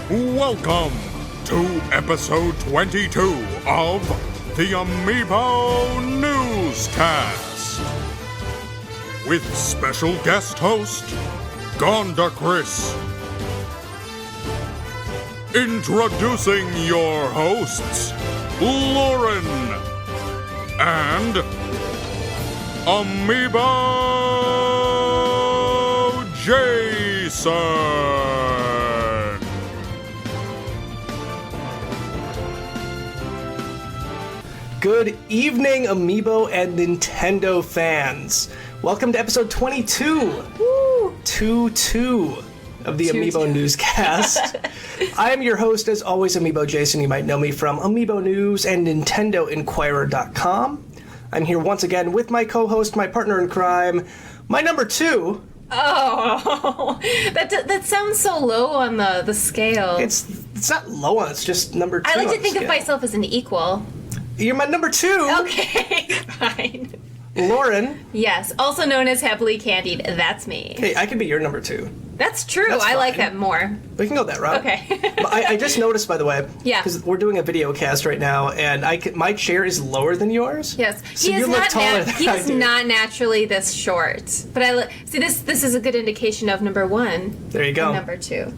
Welcome to episode 22 of the Amiibo Newscast with special guest host GandaKris. Introducing your hosts, Lauren and Amiibo Jason. Good evening, Amiibo and Nintendo fans. Welcome to episode 22. Woo! 2-2 of the Amiibo Newscast. I am your host, as always, Amiibo Jason. You might know me from Amiibo News and NintendoInquirer.com. I'm here once again with my co-host, my partner in crime, my number two. Oh, that sounds so low on the scale. It's not low on, it's just number two. I like to think of myself as an equal. You're my number two. Okay, fine. Lauren. Yes, also known as Heavily Candied. That's me. Hey, I could be your number two. That's true. I like that more. We can go that route. Okay. But I just noticed, by the way, yeah, because we're doing a video cast right now, and my chair is lower than yours. Yes, so you look taller than I do. He is not naturally this short. But see, this is a good indication of number one. There you go. And number two.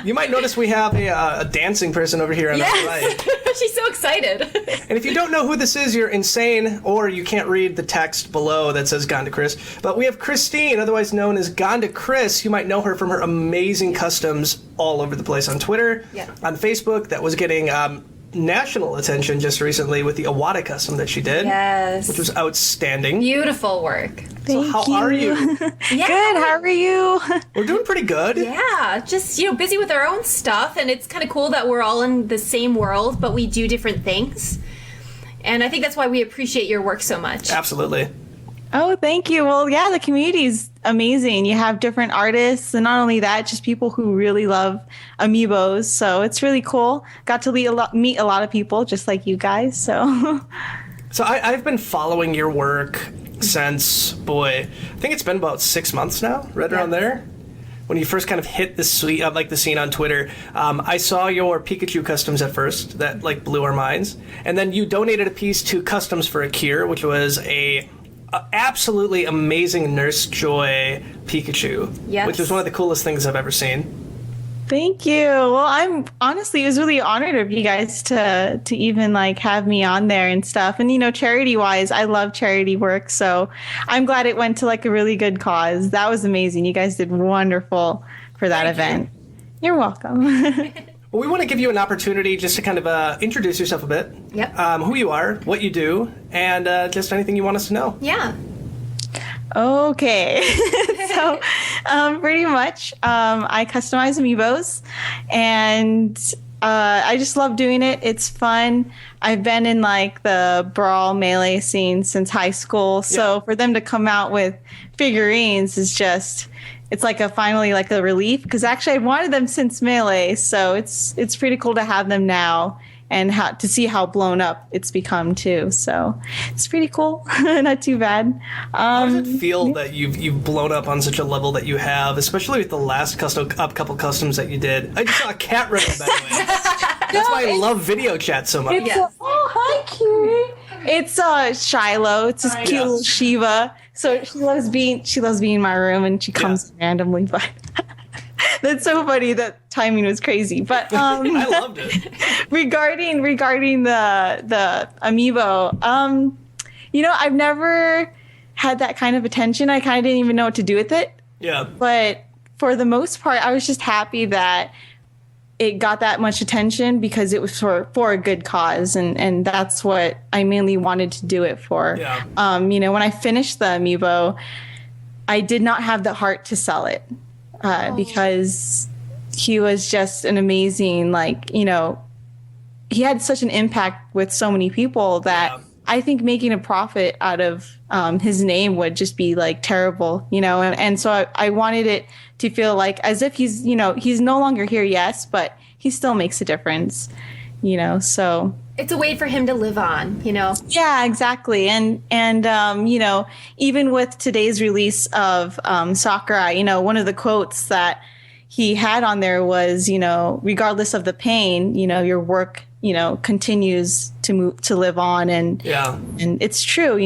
You might notice we have a dancing person over here on our right. She's so excited. And if you don't know who this is, you're insane, or you can't read the text below that says GandaKris. But we have Christine, otherwise known as GandaKris. You might know her from her amazing customs all over the place on Twitter, on Facebook, that was getting national attention just recently with the Iwata custom that she did. Yes. Which was outstanding. Beautiful work. So how are you? Yeah. Good, how are you? We're doing pretty good. Yeah, just, busy with our own stuff, and it's kind of cool that we're all in the same world, but we do different things. And I think that's why we appreciate your work so much. Absolutely. Oh, thank you. Well, yeah, the community's amazing. You have different artists, and not only that, just people who really love Amiibos. So it's really cool. Got to meet a lot of people, just like you guys. So I've been following your work since, I think it's been about 6 months now, right around there. When you first kind of hit the scene on Twitter, I saw your Pikachu customs at first. That blew our minds, and then you donated a piece to Customs for Akir, which was a absolutely amazing Nurse Joy Pikachu, which was one of the coolest things I've ever seen. Thank you. Well, it was really honored of you guys to even have me on there and stuff. And, charity wise, I love charity work. So I'm glad it went to a really good cause. That was amazing. You guys did wonderful for that event. You're welcome. Well, we want to give you an opportunity just to kind of introduce yourself a bit. Yep. Who you are, what you do, and just anything you want us to know. Yeah. Okay. So pretty much I customize Amiibos, and I just love doing it. It's fun. I've been in the Brawl Melee scene since high school, so for them to come out with figurines is just... It's finally a relief, because actually I wanted them since Melee, so it's pretty cool to have them now and to see how blown up it's become too. So it's pretty cool, not too bad. How does it feel that you've blown up on such a level that you have, especially with the last couple customs that you did? I just saw a cat running by the way. That's why I love video chat so much. Oh, hi, cutie. It's Shiloh. It's this cute little Shiva. So she loves being in my room, and she comes randomly. But that's so funny. That timing was crazy. But I loved it. regarding the Amiibo, I've never had that kind of attention. I kind of didn't even know what to do with it. Yeah. But for the most part, I was just happy that it got that much attention, because it was for a good cause, and that's what I mainly wanted to do it for. Yeah. When I finished the Amiibo, I did not have the heart to sell it because he was just an amazing, he had such an impact with so many people that I think making a profit out of his name would just be terrible, and so I wanted it to feel as if he's no longer here, yes, but he still makes a difference, so it's a way for him to live on, Yeah, exactly. And even with today's release of Sakurai, one of the quotes that he had on there was, regardless of the pain, your work, continues to live on. And it's true,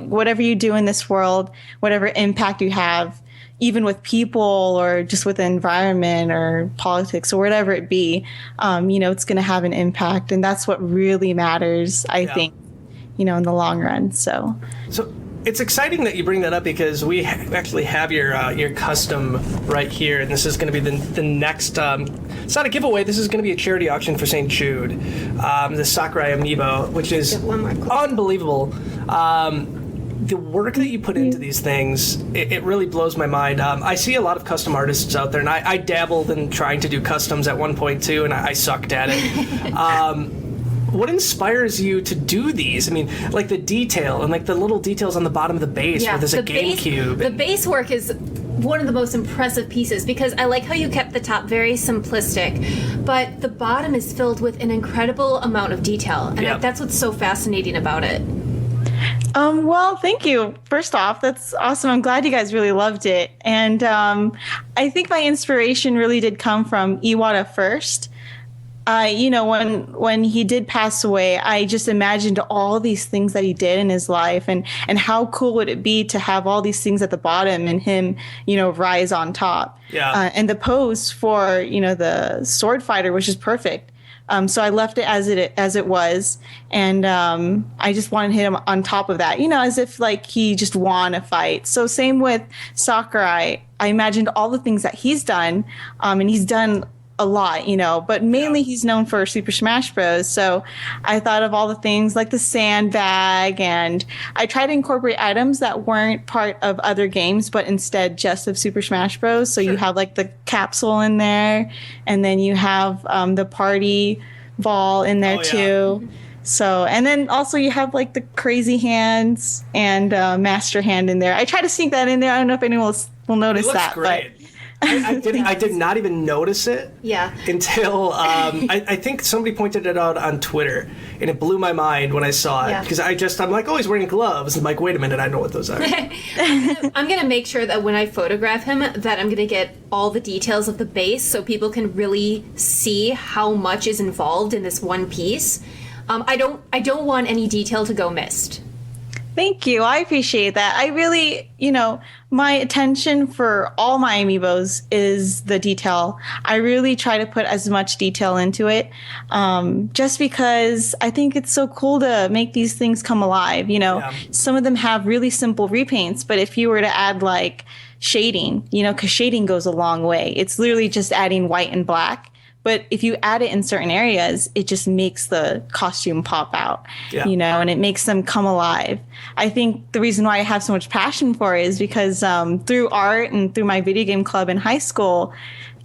whatever you do in this world, whatever impact you have, even with people or just with the environment or politics or whatever it be, it's going to have an impact. And that's what really matters, I think, in the long run. So it's exciting that you bring that up, because we actually have your custom right here, and this is going to be the next. It's not a giveaway. This is going to be a charity auction for St. Jude, the Sakurai Amiibo, which is unbelievable. The work that you put into these things, it really blows my mind. I see a lot of custom artists out there, and I dabbled in trying to do customs at one point too, and I sucked at it. What inspires you to do these? I mean, like the detail and like the little details on the bottom of the base where there's a GameCube. The base work is one of the most impressive pieces, because I like how you kept the top very simplistic, but the bottom is filled with an incredible amount of detail, and that's what's so fascinating about it. Well, thank you. First off, that's awesome. I'm glad you guys really loved it. And I think my inspiration really did come from Iwata first. When he did pass away, I just imagined all these things that he did in his life, and how cool would it be to have all these things at the bottom and him, rise on top. Yeah. And the pose for, the sword fighter was just perfect. So I left it as it was, and I just wanted him on top of that, as if like he just won a fight. So same with Sakurai. I imagined all the things that he's done, and he's done a lot, but mainly he's known for Super Smash Bros. So I thought of all the things like the sandbag, and I tried to incorporate items that weren't part of other games, but instead just of Super Smash Bros. So you have like the capsule in there, and then you have the party ball in there too. So, and then also you have like the crazy hands and master hand in there. I try to sneak that in there. I don't know if anyone will notice that. Great. But I did not even notice it until I think somebody pointed it out on Twitter, and it blew my mind when I saw it, because I'm like, oh, he's wearing gloves. I'm like, wait a minute, I know what those are. I'm going to make sure that when I photograph him that I'm going to get all the details of the base so people can really see how much is involved in this one piece. I don't want any detail to go missed. Thank you. I appreciate that. I really, my attention for all my amiibos is the detail. I really try to put as much detail into it, just because I think it's so cool to make these things come alive. Some of them have really simple repaints, but if you were to add like shading, because shading goes a long way. It's literally just adding white and black. But if you add it in certain areas, it just makes the costume pop out, and it makes them come alive. I think the reason why I have so much passion for it is because through art and through my video game club in high school,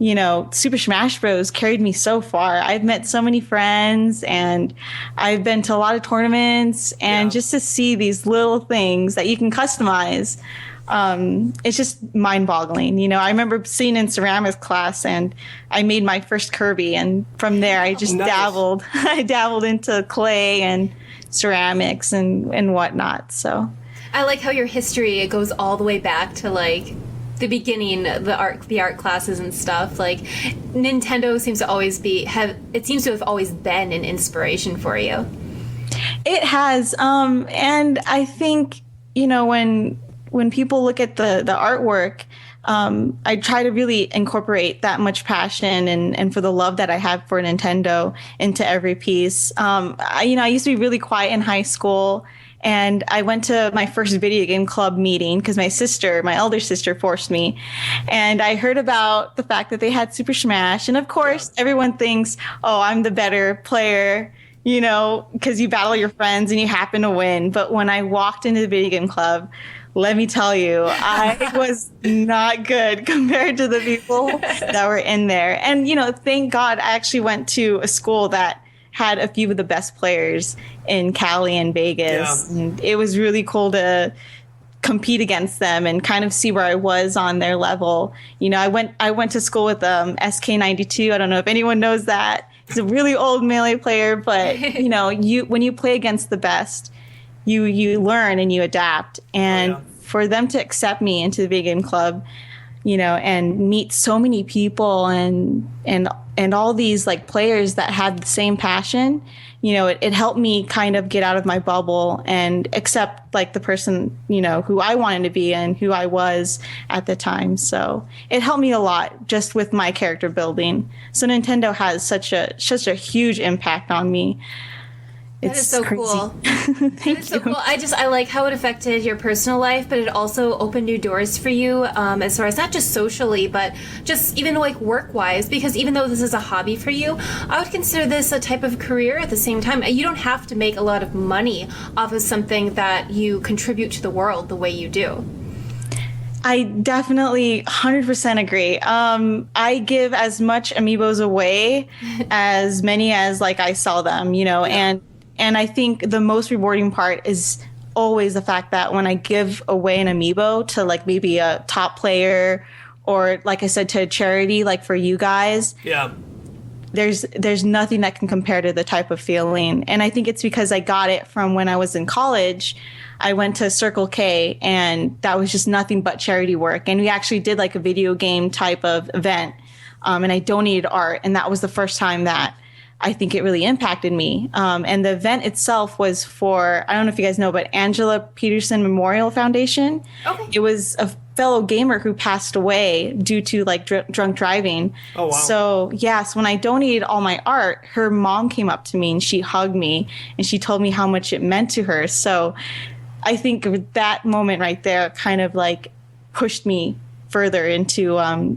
Super Smash Bros. Carried me so far. I've met so many friends, and I've been to a lot of tournaments, and just to see these little things that you can customize, it's just mind-boggling. I remember sitting in ceramics class, and I made my first Kirby, and from there I just dabbled. I dabbled into clay and ceramics and whatnot. So I like how your history goes all the way back to like the beginning, the art classes and stuff. Like Nintendo seems to have always been an inspiration for you. It has, and I think when people look at the artwork, I try to really incorporate that much passion and for the love that I have for Nintendo into every piece. I used to be really quiet in high school, and I went to my first video game club meeting because my elder sister forced me. And I heard about the fact that they had Super Smash. And of course, everyone thinks, oh, I'm the better player, because you battle your friends and you happen to win. But when I walked into the video game club, let me tell you, I was not good compared to the people that were in there. And, thank God I actually went to a school that had a few of the best players in Cali and Vegas. Yeah. And it was really cool to compete against them and kind of see where I was on their level. I went to school with SK92. I don't know if anyone knows that. He's a really old Melee player, but, when you play against the best, you learn and you adapt. And for them to accept me into the video game club and meet so many people and all these like players that had the same passion. It helped me kind of get out of my bubble and accept like the person, who I wanted to be and who I was at the time. So it helped me a lot just with my character building. So Nintendo has such a huge impact on me. That is so crazy. cool. That is so cool. I like how it affected your personal life, but it also opened new doors for you as far as not just socially, but just even like work-wise, because even though this is a hobby for you, I would consider this a type of career at the same time. You don't have to make a lot of money off of something that you contribute to the world the way you do. I definitely 100% agree. I give as much Amiibos away as many as like I sell them, and I think the most rewarding part is always the fact that when I give away an Amiibo to like maybe a top player or like I said, to a charity, like for you guys. Yeah. There's nothing that can compare to the type of feeling. And I think it's because I got it from when I was in college. I went to Circle K and that was just nothing but charity work. And we actually did like a video game type of event. And I donated art. And that was the first time that I think it really impacted me. And the event itself was for, I don't know if you guys know, but Angela Peterson Memorial Foundation. Okay. It was a fellow gamer who passed away due to like drunk driving. Oh, wow. So yes, when I donated all my art, her mom came up to me and she hugged me and she told me how much it meant to her. So I think that moment right there kind of like pushed me further into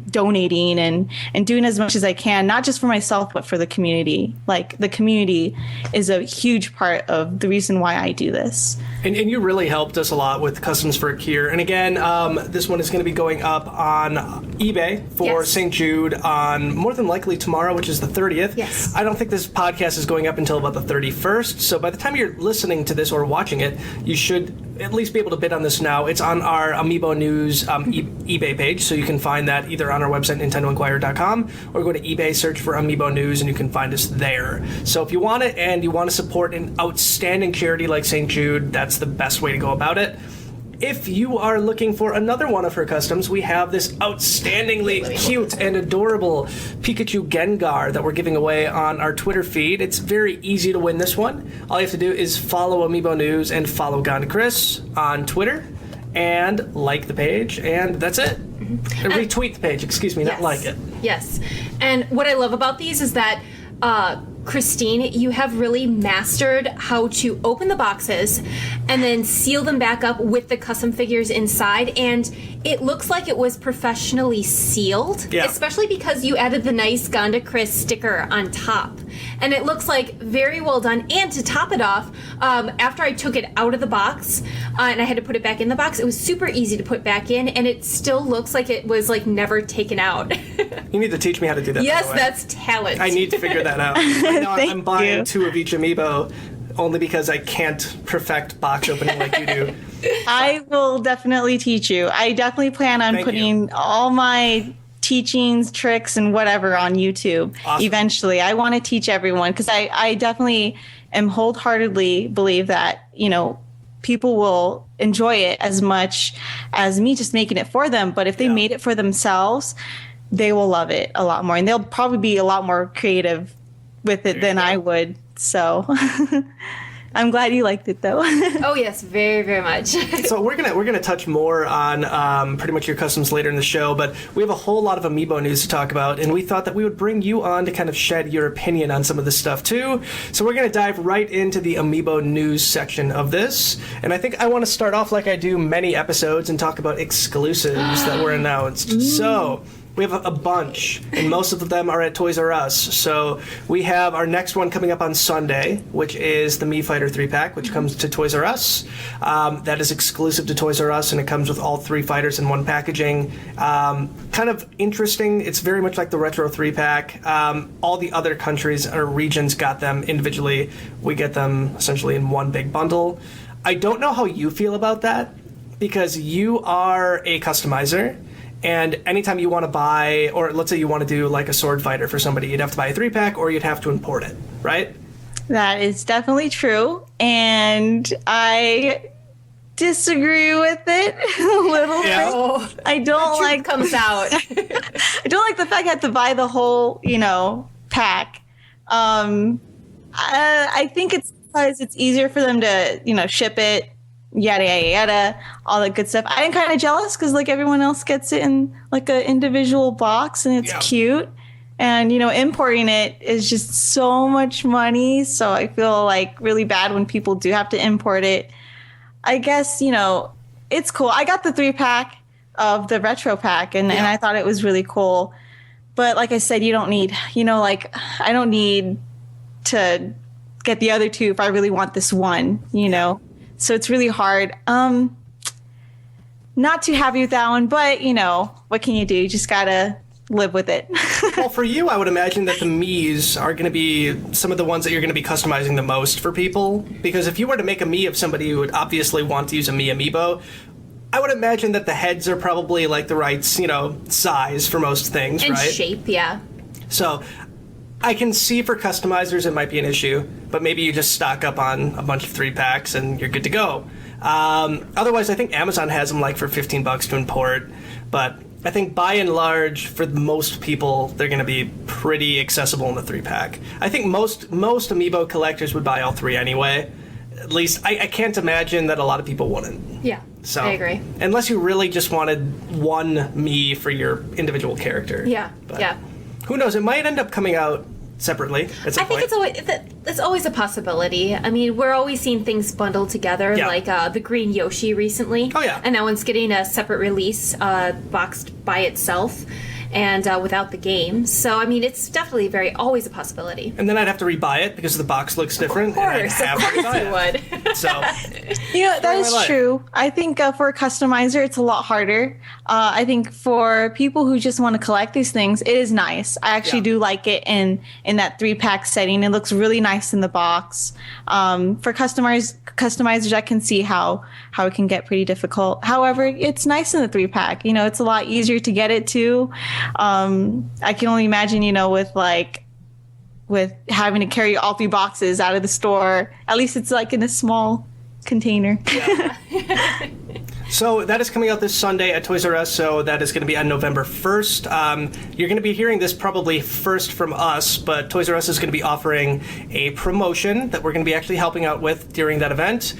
donating and doing as much as I can, not just for myself, but for the community. Like the community is a huge part of the reason why I do this. And you really helped us a lot with Customs for Kier. And again, this one is going to be going up on eBay for Yes. St. Jude on more than likely tomorrow, which is the 30th. Yes. I don't think this podcast is going up until about the 31st. So by the time you're listening to this or watching it, you should at least be able to bid on this now. It's on our Amiibo News eBay page, so you can find that either on our website, NintendoInquirer.com, or go to eBay, search for Amiibo News, and you can find us there. So if you want it and you want to support an outstanding charity like St. Jude, that's the best way to go about it. If you are looking for another one of her customs, we have this outstandingly cute and adorable Pikachu Gengar that we're giving away on our Twitter feed. It's very easy to win this one. All you have to do is follow Amiibo News and follow GandaKris on Twitter and like the page, and that's it. Retweet the page, excuse me, not like it. Yes. And what I love about these is that Christine, you have really mastered how to open the boxes and then seal them back up with the custom figures inside, and it looks like it was professionally sealed, especially because you added the nice GandaKris sticker on top. And it looks like very well done. And to top it off, after I took it out of the box and I had to put it back in the box, it was super easy to put back in, and it still looks like it was like never taken out. You need to teach me how to do that. Yes, that's talent. I need to figure that out. Right now, I'm buying you. 2 of each Amiibo only because I can't perfect box opening like you do. I will definitely teach you. I definitely plan on putting all my teachings, tricks, and whatever on YouTube. Awesome. Eventually. I want to teach everyone because I definitely am wholeheartedly believe that, people will enjoy it as much as me just making it for them. But if they made it for themselves, they will love it a lot more. And they'll probably be a lot more creative with it than I would. So I'm glad you liked it, though. Oh yes, very, very much. So we're gonna touch more on pretty much your customs later in the show, but we have a whole lot of Amiibo news to talk about, and we thought that we would bring you on to kind of shed your opinion on some of this stuff too. So we're gonna dive right into the Amiibo news section of this, and I think I want to start off like I do many episodes and talk about exclusives that were announced. So we have a bunch, and most of them are at Toys R Us. So we have our next one coming up on Sunday, which is the Mii Fighter 3-pack, which comes to Toys R Us. That is exclusive to Toys R Us, and it comes with all 3 fighters in one packaging. Kind of interesting. It's very much like the Retro 3-pack. All the other countries or regions got them individually. We get them essentially in one big bundle. I don't know how you feel about that, because you are a customizer. And anytime you want to buy, or let's say you want to do like a sword fighter for somebody, you'd have to buy a 3-pack or you'd have to import it, right? That is definitely true. And I disagree with it a little bit. I don't like comes out. I don't like the fact I have to buy the whole, pack. I think it's because it's easier for them to, ship it, yada, yada, yada, all that good stuff. I'm kind of jealous because, like, everyone else gets it in, like, an individual box, and it's cute. And, importing it is just so much money. So I feel, like, really bad when people do have to import it. I guess, it's cool. I got the 3-pack of the retro pack, and I thought it was really cool. But like I said, you don't need, I don't need to get the other 2 if I really want this one, So it's really hard. Not too happy with that one, but, what can you do? You just got to live with it. Well, for you, I would imagine that the Miis are going to be some of the ones that you're going to be customizing the most for people. Because if you were to make a Mii of somebody who would obviously want to use a Mii amiibo, I would imagine that the heads are probably like the right, size for most things, and right? And shape, yeah. So I can see for customizers it might be an issue, but maybe you just stock up on a bunch of 3-packs and you're good to go. Otherwise, I think Amazon has them like for $15 to import, but I think by and large, for most people, they're going to be pretty accessible in the 3-pack. I think most Amiibo collectors would buy all 3 anyway. At least, I can't imagine that a lot of people wouldn't. Yeah, so, I agree. Unless you really just wanted one Mii for your individual character. Yeah, but yeah. Who knows? It might end up coming out separately at some point. I think it's always a possibility. I mean, we're always seeing things bundled together, like the Green Yoshi recently. Oh, yeah. And that one's getting a separate release, boxed by itself, and without the game. So, I mean, it's definitely always a possibility. And then I'd have to rebuy it because the box looks different. Of course you would. So, that is true. I think for a customizer, it's a lot harder. I think for people who just want to collect these things, it is nice. I actually do like it in that 3-pack setting. It looks really nice in the box. For customizers, I can see how it can get pretty difficult. However, it's nice in the 3-pack. It's a lot easier to get it too. I can only imagine, with having to carry all 3 boxes out of the store. At least it's like in a small container. Yeah. So that is coming out this Sunday at Toys R Us, so that is going to be on November 1st. You're going to be hearing this probably first from us, but Toys R Us is going to be offering a promotion that we're going to be actually helping out with during that event.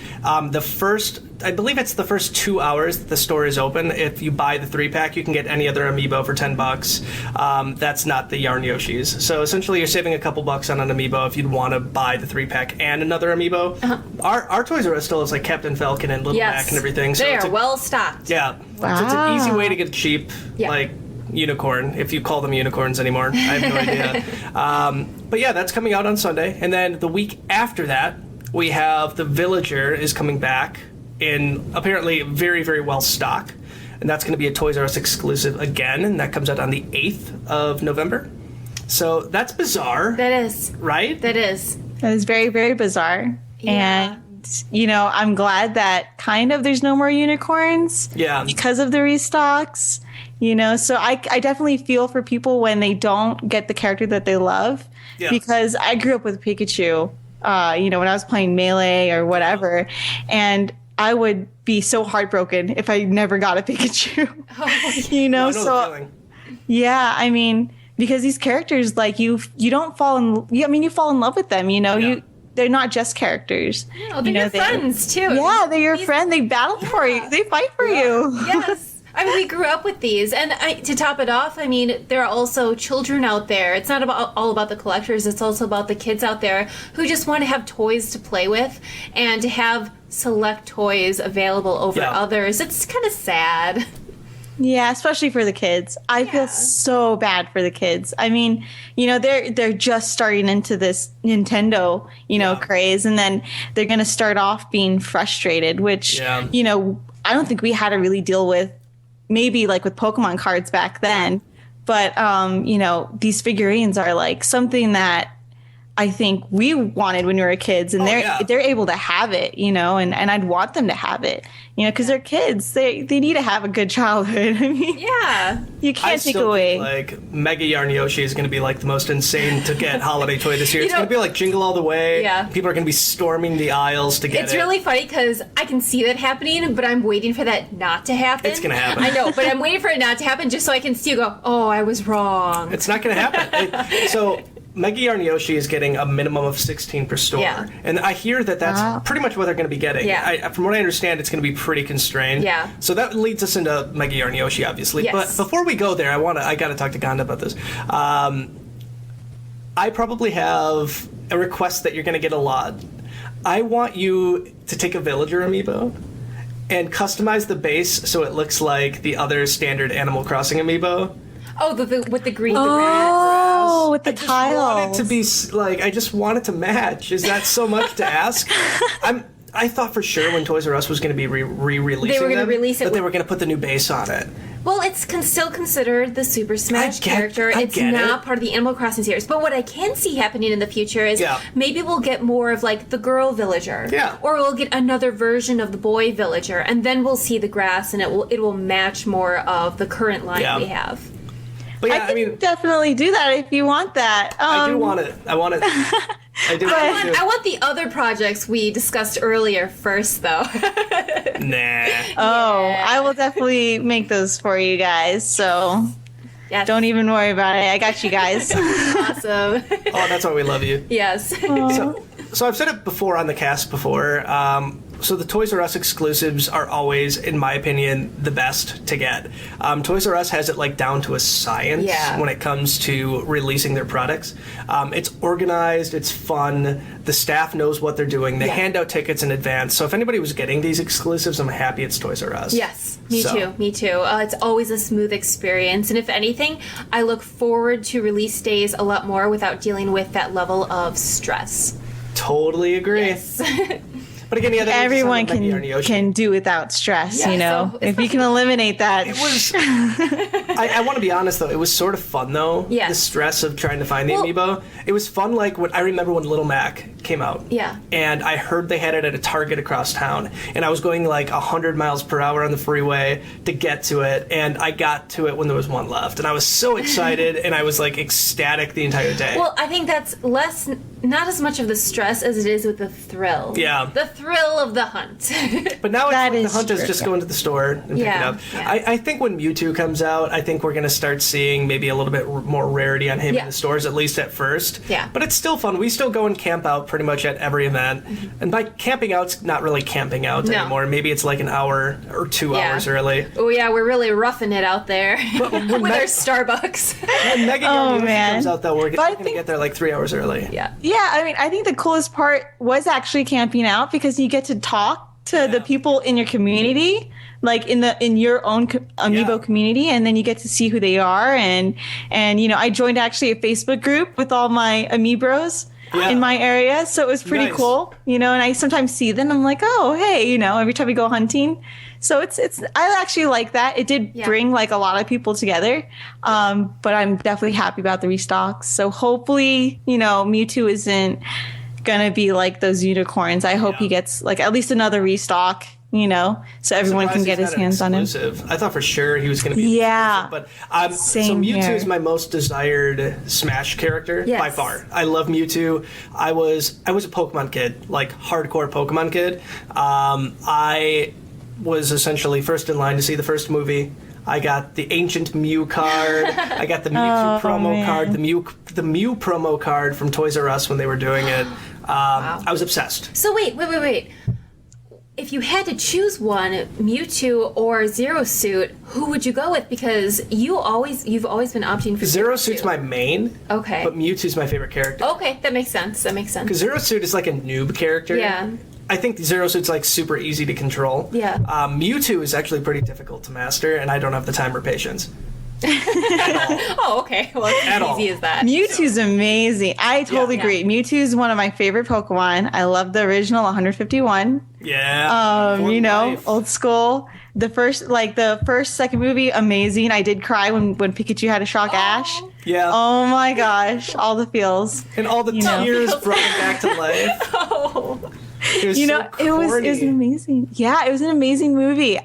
I believe it's the first 2 hours that the store is open. If you buy the 3-pack, you can get any other Amiibo for $10. That's not the Yarn Yoshis. So essentially, you're saving a couple bucks on an Amiibo if you'd want to buy the 3-pack and another Amiibo. Uh-huh. Our Toys R Us still has like Captain Falcon and Little Mac and everything. So they are well stocked. Yeah. Wow. So it's an easy way to get cheap, like unicorn, if you call them unicorns anymore. I have no idea. But yeah, that's coming out on Sunday. And then the week after that, we have The Villager is coming back in apparently very, very well stock. And that's going to be a Toys R Us exclusive again. And that comes out on the 8th of November. So that's bizarre. That is. Right? That is. That is very, very bizarre. Yeah. And I'm glad that kind of there's no more unicorns because of the restocks, so I definitely feel for people when they don't get the character that they love, because I grew up with Pikachu, when I was playing Melee or whatever, and I would be so heartbroken if I never got a Pikachu, I mean, because these characters, like you don't fall you fall in love with them, they're not just characters. No, they're your friends, too. Yeah, they're your friend. They battle for you. They fight for you. Yes. I mean, we grew up with these. And to top it off, I mean, there are also children out there. It's not all about the collectors. It's also about the kids out there who just want to have toys to play with and to have select toys available over others. It's kind of sad. Yeah, especially for the kids. I feel so bad for the kids. I mean, they're just starting into this Nintendo, craze, and then they're going to start off being frustrated, which, I don't think we had to really deal with, maybe like with Pokemon cards back then. But, these figurines are like something that I think we wanted when we were kids, and they're able to have it, and I'd want them to have it, because they're kids. They need to have a good childhood. I mean, you can't take away. Like Mega Yarn Yoshi is going to be like the most insane to get holiday toy this year. It's going to be like Jingle All the Way. Yeah. People are going to be storming the aisles to get it. It's really funny because I can see that happening, but I'm waiting for that not to happen. It's going to happen. I know, but I'm waiting for it not to happen just so I can see you go, oh, I was wrong. It's not going to happen. So Mega Yarn Yoshi is getting a minimum of 16 per store. Yeah. And I hear that that's pretty much what they're going to be getting. Yeah. From what I understand, it's going to be pretty constrained. Yeah. So that leads us into Mega Yarn Yoshi, obviously. Yes. But before we go there, I got to talk to Ganda about this. I probably have a request that you're going to get a lot. I want you to take a villager amiibo and customize the base so it looks like the other standard Animal Crossing amiibo. Oh, with the green. Oh, with the tiles. I just want it to match. Is that so much to ask? I thought for sure when Toys R Us was going to be re-releasing they were going to release it, that they were going to put the new base on it. Well, it's still considered the Super Smash character. It's not part of the Animal Crossing series. But what I can see happening in the future is maybe we'll get more of like the girl villager. Yeah. Or we'll get another version of the boy villager, and then we'll see the grass, and it will match more of the current line we have. But I can definitely do that if you want that. I do want it. I want it. I want the other projects we discussed earlier first, though. Nah. Oh, I will definitely make those for you guys. So don't even worry about it. I got you guys. Awesome. Oh, that's why we love you. Yes. So I've said it before on the cast before. So the Toys R Us exclusives are always, in my opinion, the best to get. Toys R Us has it like down to a science when it comes to releasing their products. It's organized, it's fun, the staff knows what they're doing, they hand out tickets in advance. So if anybody was getting these exclusives, I'm happy it's Toys R Us. Yes, me too. It's always a smooth experience. And if anything, I look forward to release days a lot more without dealing with that level of stress. Totally agree. Yes. But again, everyone can do without stress, So if you can eliminate that. It was. I want to be honest though. It was sort of fun though. Yeah. The stress of trying to find the amiibo. It was fun. Like when I remember when Little Mac came out. Yeah. And I heard they had it at a Target across town, and I was going like 100 miles per hour on the freeway to get to it, and I got to it when there was one left, and I was so excited, and I was like ecstatic the entire day. Well, I think that's not as much of the stress as it is with the thrill. Yeah. The thrill of the hunt. But now the hunt is just going to the store and pick it up. Yeah. I think when Mewtwo comes out, I think we're going to start seeing maybe a little bit more rarity on him in the stores, at least at first. Yeah. But it's still fun. We still go and camp out pretty much at every event. Mm-hmm. And by camping out, it's not really camping out anymore. Maybe it's like an hour or 2 hours early. Oh, yeah, we're really roughing it out there with our Starbucks. When Mega Yarn comes out, though, we're going to get there like 3 hours early. Yeah. Yeah, I mean, I think the coolest part was actually camping out because you get to talk to the people in your community, like in your own Amiibo community, and then you get to see who they are. And I joined actually a Facebook group with all my Amiibos in my area, so it was pretty cool. And I sometimes see them. I'm like, oh, hey, every time we go hunting. So it's I actually like that. It did bring like a lot of people together. But I'm definitely happy about the restocks. So hopefully, Mewtwo isn't gonna be like those unicorns. I hope he gets like at least another restock, so everyone can get his hands on him. I thought for sure he was gonna be exclusive, but so Mewtwo is my most desired Smash character by far. I love Mewtwo. I was a Pokemon kid, like hardcore Pokemon kid. I was essentially first in line to see the first movie. I got the Ancient Mew card. I got the Mewtwo promo card. The Mew promo card from Toys R Us when they were doing it. I was obsessed. So wait. If you had to choose one, Mewtwo or Zero Suit, who would you go with? Because you've always been opting for Zero Suit's my main. Okay. But Mewtwo's my favorite character. Okay, that makes sense. Because Zero Suit is like a noob character. Yeah. I think Zero Suit's like super easy to control. Yeah. Mewtwo is actually pretty difficult to master, and I don't have the time or patience. Oh, okay. Well, it's as easy as that. Mewtwo's amazing. I totally agree. Mewtwo's one of my favorite Pokemon. I love the original 151. Yeah. Old school. the first second movie, amazing. I did cry when Pikachu had to shock Ash. Yeah. Oh my gosh, all the feels. And all the tears brought him back to life. Oh. It was so it was corny. amazing. Yeah, it was an amazing movie.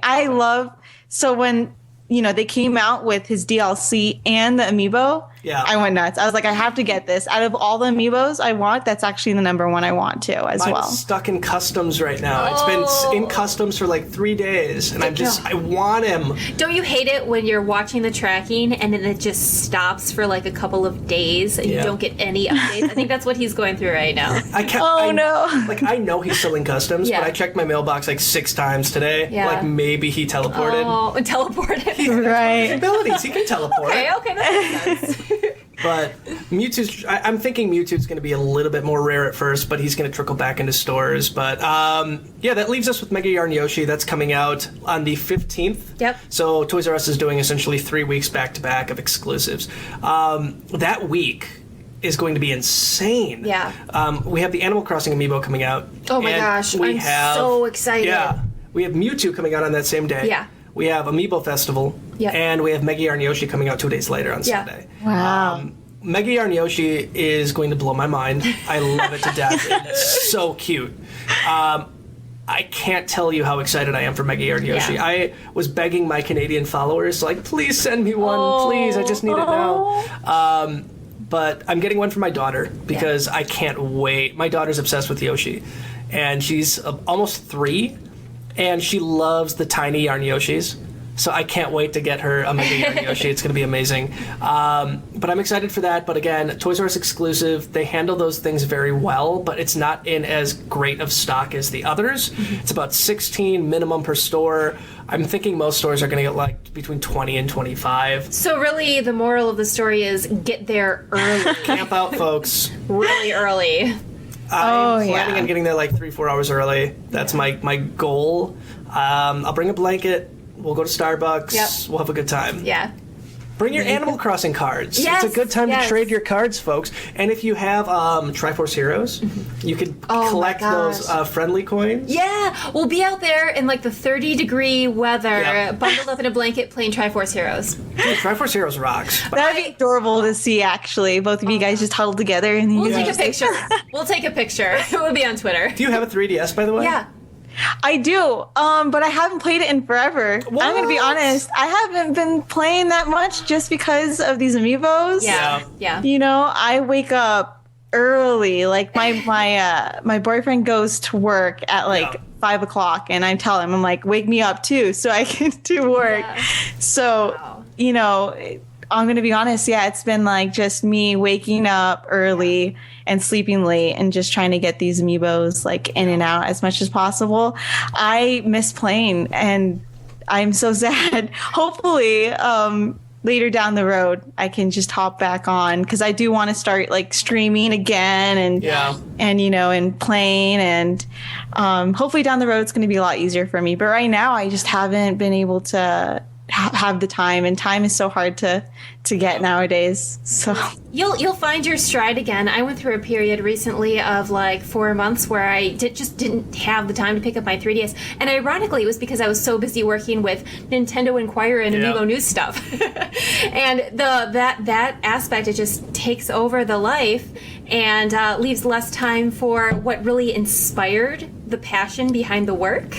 So when they came out with his DLC and the amiibo, I went nuts. I was like, I have to get this. Out of all the amiibos I want, that's actually the number one I want too, as well. Mine's stuck in customs right now. It's been in customs for like 3 days, and I want him. Don't you hate it when you're watching the tracking and then it just stops for like a couple of days and you don't get any updates? I think that's what he's going through right now. No. Like, I know he's still in customs, but I checked my mailbox like 6 times today. Yeah. Like, maybe he teleported. Oh, teleported. Right. Abilities. He can teleport. Okay, that makes sense. But Mewtwo's, I'm thinking Mewtwo's going to be a little bit more rare at first, but he's going to trickle back into stores. But that leaves us with Mega Yarn Yoshi. That's coming out on the 15th. Yep. So Toys R Us is doing essentially 3 weeks back to back of exclusives. That week is going to be insane. Yeah. We have the Animal Crossing Amiibo coming out. Oh my gosh, I'm so excited. Yeah. We have Mewtwo coming out on that same day. Yeah. We have Amiibo Festival. Yeah. And we have Mega Yarn Yoshi coming out 2 days later on Sunday. Wow. Mega Yarn Yoshi is going to blow my mind. I love it to death. It's so cute. I can't tell you how excited I am for Mega Yarn Yoshi. Yeah. I was begging my Canadian followers, like, please send me one. Please, I just need it now. But I'm getting one for my daughter because I can't wait. My daughter's obsessed with Yoshi. And she's almost 3. And she loves the tiny Yarn Yoshis. So I can't wait to get her a Mega Yarn Yoshi. It's going to be amazing. But I'm excited for that. But again, Toys R Us exclusive. They handle those things very well, but it's not in as great of stock as the others. Mm-hmm. It's about 16 minimum per store. I'm thinking most stores are going to get like between 20 and 25. So really, the moral of the story is get there early. Camp out, folks. Really early. I'm planning on getting there like 3-4 hours early. That's my goal. I'll bring a blanket. We'll go to Starbucks. Yep. We'll have a good time. Yeah. Bring your Animal Crossing cards. Yes, it's a good time to yes. trade your cards, folks. And if you have Triforce Heroes, you can collect those friendly coins. Yeah, we'll be out there in like the 30-degree weather, bundled up in a blanket, playing Triforce Heroes. Dude, Triforce Heroes rocks. That'd be adorable to see, actually. Both of you guys just huddled together. And We'll take a picture. We'll take a picture. It will be on Twitter. Do you have a 3DS, by the way? Yeah. I do, but I haven't played it in forever. What? I'm going to be honest. I haven't been playing that much just because of these amiibos. Yeah. You know, I wake up early. Like my boyfriend goes to work at like 5 o'clock, and I tell him, I'm like, wake me up too, so I can do work. Yeah. So, you know, I'm going to be honest. Yeah, it's been like just me waking up early and sleeping late and just trying to get these amiibos like in and out as much as possible. I miss playing, and I'm so sad. Hopefully, later down the road, I can just hop back on, because I do want to start like streaming again and you know, and playing, and hopefully down the road it's going to be a lot easier for me. But right now, I just haven't been able to have the time, and time is so hard to get nowadays. So You'll find your stride again. I went through a period recently of like 4 months where I just didn't have the time to pick up my 3DS, and ironically it was because I was so busy working with Nintendo Inquirer and Amiibo News stuff. And that aspect, it just takes over the life and leaves less time for what really inspired the passion behind the work.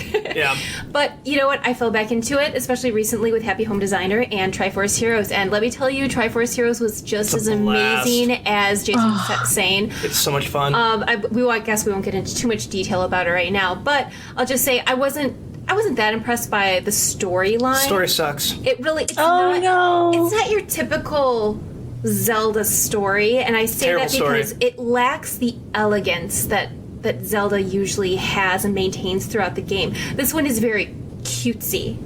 But you know what? I fell back into it, especially recently with Happy Home Designer and Triforce Heroes. And let me tell you, Triforce Heroes was just as amazing as Jason was saying. It's so much fun. I guess we won't get into too much detail about it right now, but I'll just say I wasn't that impressed by the storyline. Story sucks. It really, it's not your typical Zelda story, and I say Terrible that because it lacks the elegance that Zelda usually has and maintains throughout the game. This one is very cutesy,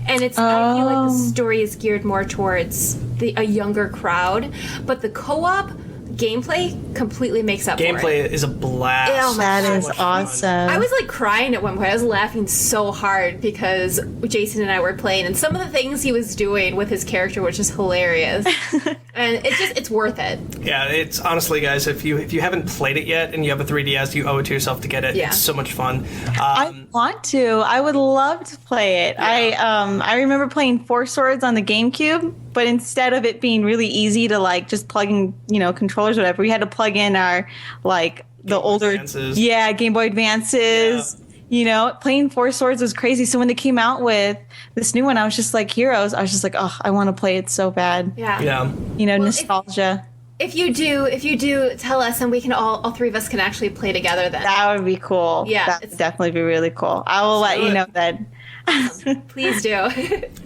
and I feel like the story is geared more towards a younger crowd, but the co-op gameplay completely makes up for it. Gameplay is a blast. Oh my that is gosh. awesome. I was like crying at one point. I was laughing so hard because Jason and I were playing, and some of the things he was doing with his character was just hilarious. And it's worth it. Yeah, it's honestly, guys, if you haven't played it yet and you have a 3DS, you owe it to yourself to get it. Yeah. It's so much fun. I want to. I would love to play it. Yeah. I remember playing Four Swords on the GameCube, but instead of it being really easy to like just plug in, controllers or whatever, we had to plug in our like the older Advances. Game Boy Advances. Playing Four Swords was crazy. So when they came out with this new one, I was just like Heroes. I was just like, oh, I want to play it so bad. Yeah. Yeah. Nostalgia. If you do, tell us, and we can all three of us can actually play together then. That would be cool. Yeah, that would definitely be really cool. I will let you know then. Please do.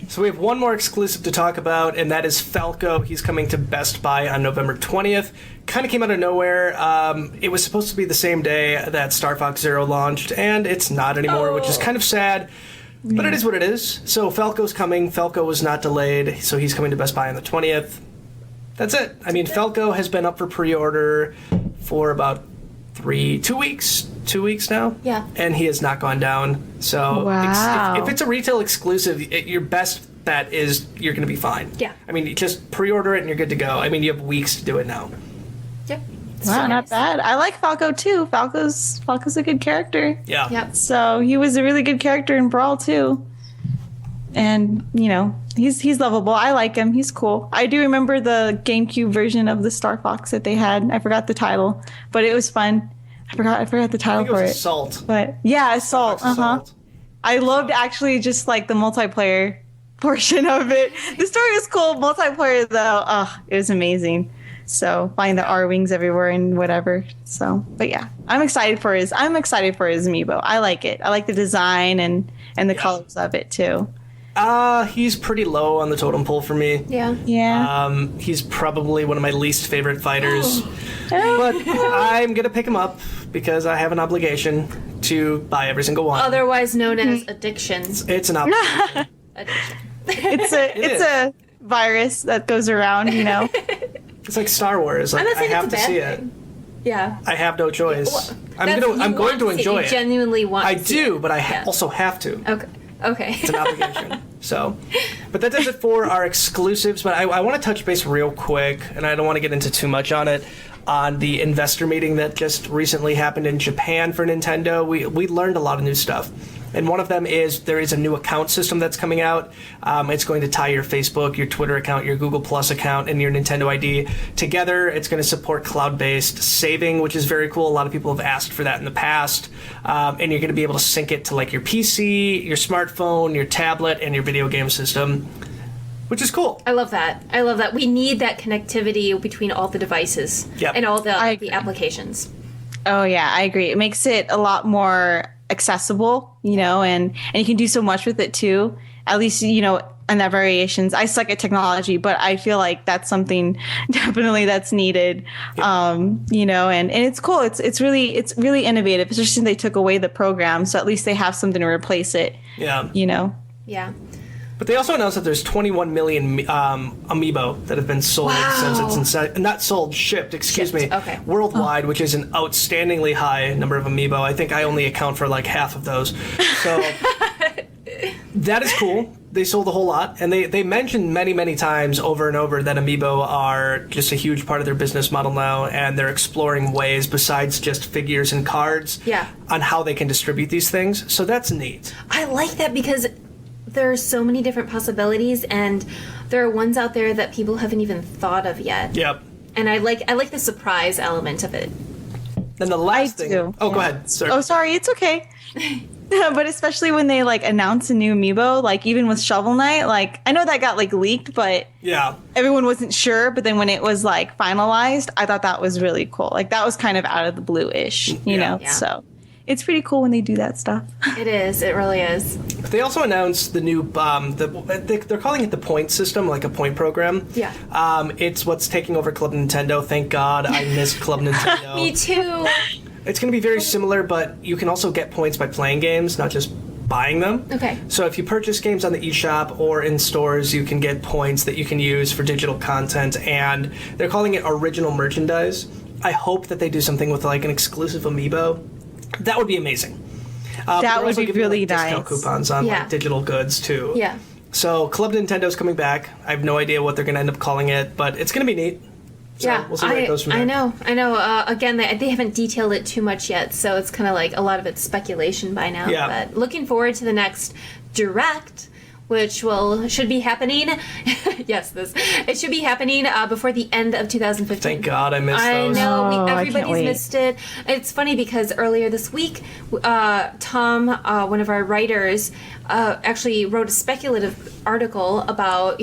So we have one more exclusive to talk about, and that is Falco. He's coming to Best Buy on November 20th. Kind of came out of nowhere. It was supposed to be the same day that Star Fox Zero launched, and it's not anymore, which is kind of sad. But it is what it is. So Falco's coming. Falco was not delayed, so he's coming to Best Buy on the 20th. That's it. I mean, Falco has been up for pre-order for about 2 weeks now. Yeah. And he has not gone down. So Wow. if it's a retail exclusive, your best bet is you're going to be fine. Yeah. I mean, you just pre-order it and you're good to go. I mean, you have weeks to do it now. Yep. Wow, not bad. I like Falco too. Falco's a good character. Yeah. Yep. So he was a really good character in Brawl too. And he's lovable. I like him. He's cool. I do remember the GameCube version of the Star Fox that they had. I forgot the title, but it was fun. I forgot the title I think it for was it. Assault. But yeah, Assault. Assault. I loved actually just like the multiplayer portion of it. The story was cool. Multiplayer though, it was amazing. So finding the R-wings everywhere and whatever. So, but yeah, I'm excited for his amiibo. I like it. I like the design and the colors of it too. He's pretty low on the totem pole for me. Yeah. Yeah. He's probably one of my least favorite fighters. But I'm going to pick him up because I have an obligation to buy every single one. Otherwise known as addictions. It's an obligation. Addiction. It's a virus that goes around, It's like Star Wars. Like, I'm not saying I have it's a to bad see thing. it. Yeah. I have no choice. I'm You going want to see enjoy You it. genuinely want I to see do, it. but I Yeah. also have to. Okay. It's an obligation. So, but that does it for our exclusives. But I want to touch base real quick, and I don't want to get into too much on it, on the investor meeting that just recently happened in Japan for Nintendo. We learned a lot of new stuff. And one of them is there is a new account system that's coming out. It's going to tie your Facebook, your Twitter account, your Google Plus account, and your Nintendo ID together. It's going to support cloud-based saving, which is very cool. A lot of people have asked for that in the past. And you're going to be able to sync it to like your PC, your smartphone, your tablet, and your video game system, which is cool. I love that. We need that connectivity between all the devices and all the applications. Oh yeah, I agree. It makes it a lot more accessible, and you can do so much with it too. At least, and that variations. I suck at technology, but I feel like that's something definitely that's needed. And it's cool. It's really innovative, especially since they took away the program. So at least they have something to replace it. Yeah. Yeah. But they also announced that there's 21 million Amiibo that have been sold since it's not sold, shipped, worldwide, which is an outstandingly high number of Amiibo. I think I only account for like half of those. So that is cool. They sold a whole lot, and they mentioned many, many times over and over that Amiibo are just a huge part of their business model now, and they're exploring ways besides just figures and cards on how they can distribute these things. So that's neat. I like that because there are so many different possibilities, and there are ones out there that people haven't even thought of yet. Yep. And I like the surprise element of it. Then the last thing. do. Oh, go ahead. Sorry. Oh, sorry, it's okay. But especially when they announce a new Amiibo, even with Shovel Knight, I know that got leaked, but everyone wasn't sure. But then when it was finalized, I thought that was really cool. That was kind of out of the blue-ish, you know. Yeah. So it's pretty cool when they do that stuff. It is. It really is. They also announced the new, they're calling it the point system, like a point program. Yeah. It's what's taking over Club Nintendo. Thank God I missed Club Nintendo. Me too. It's going to be very similar, but you can also get points by playing games, not just buying them. Okay. So if you purchase games on the eShop or in stores, you can get points that you can use for digital content, and they're calling it original merchandise. I hope that they do something with an exclusive Amiibo. That would be amazing. That would be really nice. Discount coupons on digital goods too. Yeah. So Club Nintendo's coming back. I have no idea what they're going to end up calling it, but it's going to be neat. So yeah, we'll see where it goes from there. I know. Again, they haven't detailed it too much yet, so it's kind of like a lot of it's speculation by now. Yeah. But looking forward to the next Direct, which should be happening. Yes, it should be happening before the end of 2015. Thank God I missed those. I know, I can't everybody's wait. missed it. It's funny because earlier this week, Tom, one of our writers, actually wrote a speculative article about,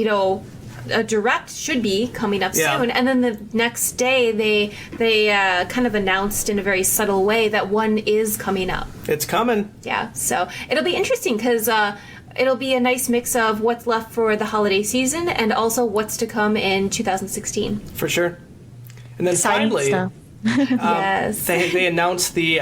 a Direct should be coming up soon, and then the next day they kind of announced in a very subtle way that one is coming up. It's coming. Yeah, so it'll be interesting because it'll be a nice mix of what's left for the holiday season and also what's to come in 2016. For sure. And then Exciting finally, stuff. Yes. they announced the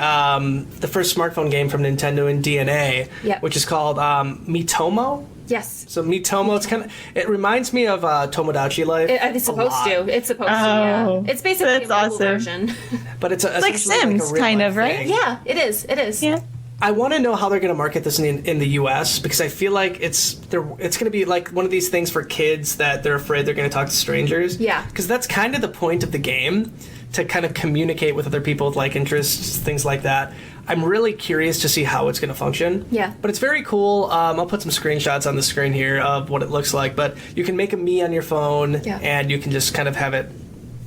first smartphone game from Nintendo in DNA, Yep. which is called Miitomo. Yes. So Miitomo, it reminds me of Tomodachi Life. It's supposed to. It's supposed to. Oh, Yeah. It's basically that's a mobile awesome. version. But it's like essentially Sims, a real kind life of, right? thing. Yeah, it is. It is. Yeah. I want to know how they're going to market this in the U.S. because I feel like it's going to be like one of these things for kids that they're afraid they're going to talk to strangers. Yeah. Because that's kind of the point of the game, to kind of communicate with other people with like interests, things like that. I'm really curious to see how it's going to function. Yeah. But it's very cool. I'll put some screenshots on the screen here of what it looks like. But you can make a Mii on your phone, and you can just kind of have it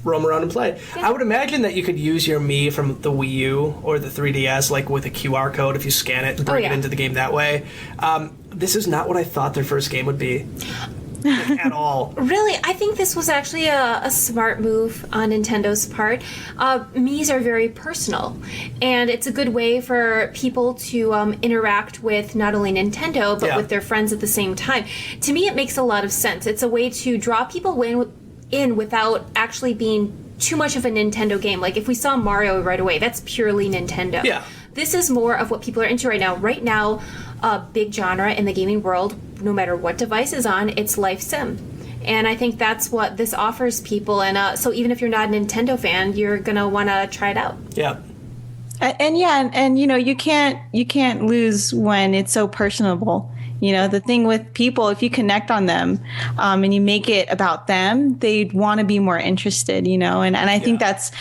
roam around and play. Yeah. I would imagine that you could use your Mii from the Wii U or the 3DS, like with a QR code if you scan it and bring it into the game that way. This is not what I thought their first game would be. At all. Really, I think this was actually a smart move on Nintendo's part. Mii's are very personal, and it's a good way for people to interact with not only Nintendo, but with their friends at the same time. To me, it makes a lot of sense. It's a way to draw people in without actually being too much of a Nintendo game. Like, if we saw Mario right away, that's purely Nintendo. Yeah. This is more of what people are into right now. Right now, a big genre in the gaming world, no matter what device is on, it's life sim. And I think that's what this offers people. And so even if you're not a Nintendo fan, you're going to want to try it out. Yeah. And you can't lose when it's so personable. The thing with people, if you connect on them and you make it about them, they'd want to be more interested, and I think that's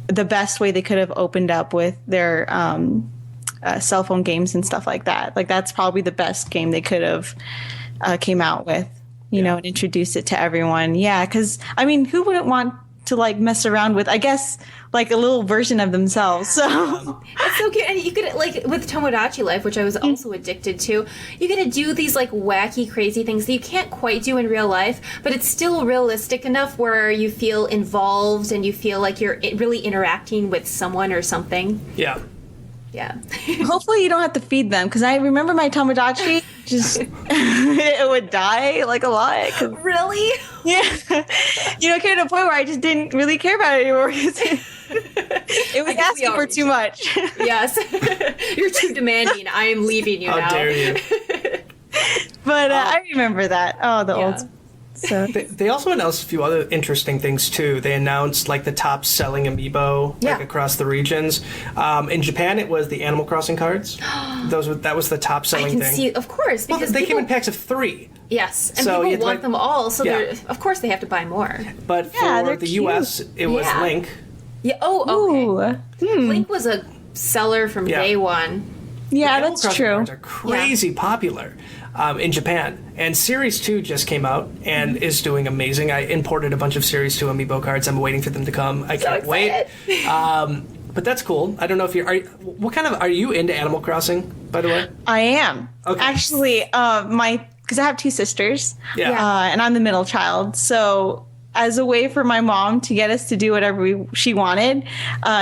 the best way they could have opened up with their cell phone games and stuff like that. Like, that's probably the best game they could have came out with, and introduced it to everyone. Yeah, because, who wouldn't want to, like, mess around with, I guess, like, a little version of themselves. So It's so cute. And you could, like, with Tomodachi Life, which I was also addicted to, you get to do these, like, wacky, crazy things that you can't quite do in real life, but it's still realistic enough where you feel involved and you feel like you're really interacting with someone or something. Yeah. Yeah. hopefully you don't have to feed them, because I remember my Tamagotchi just it would die like a lot. Really? Yeah, it came to a point where I just didn't really care about it anymore. It was asking for too much. Yes. You're too demanding. I am leaving you now. How dare you? But I remember that. Oh, the old. So They also announced a few other interesting things too. They announced like the top selling amiibo like across the regions. In Japan, it was the Animal Crossing cards. That was the top I selling can thing. see, of course, Well, because they came people, in packs of 3. yes, and So you people had to want buy- them all, so Yeah. they're, of course they have to buy more. But Yeah, for they're the cute. US, it was Yeah. Link. Yeah. Oh, okay. Link was a seller from Yeah. day one. yeah, Animal that's Crossing true. cards are crazy popular in Japan. And Series 2 just came out and is doing amazing. I imported a bunch of Series 2 amiibo cards. I'm waiting for them to come. I can't wait. But that's cool. I don't know if are you into Animal Crossing, by the way? I am. Okay. Actually, because I have 2 sisters. Yeah. And I'm the middle child. So as a way for my mom to get us to do whatever she wanted,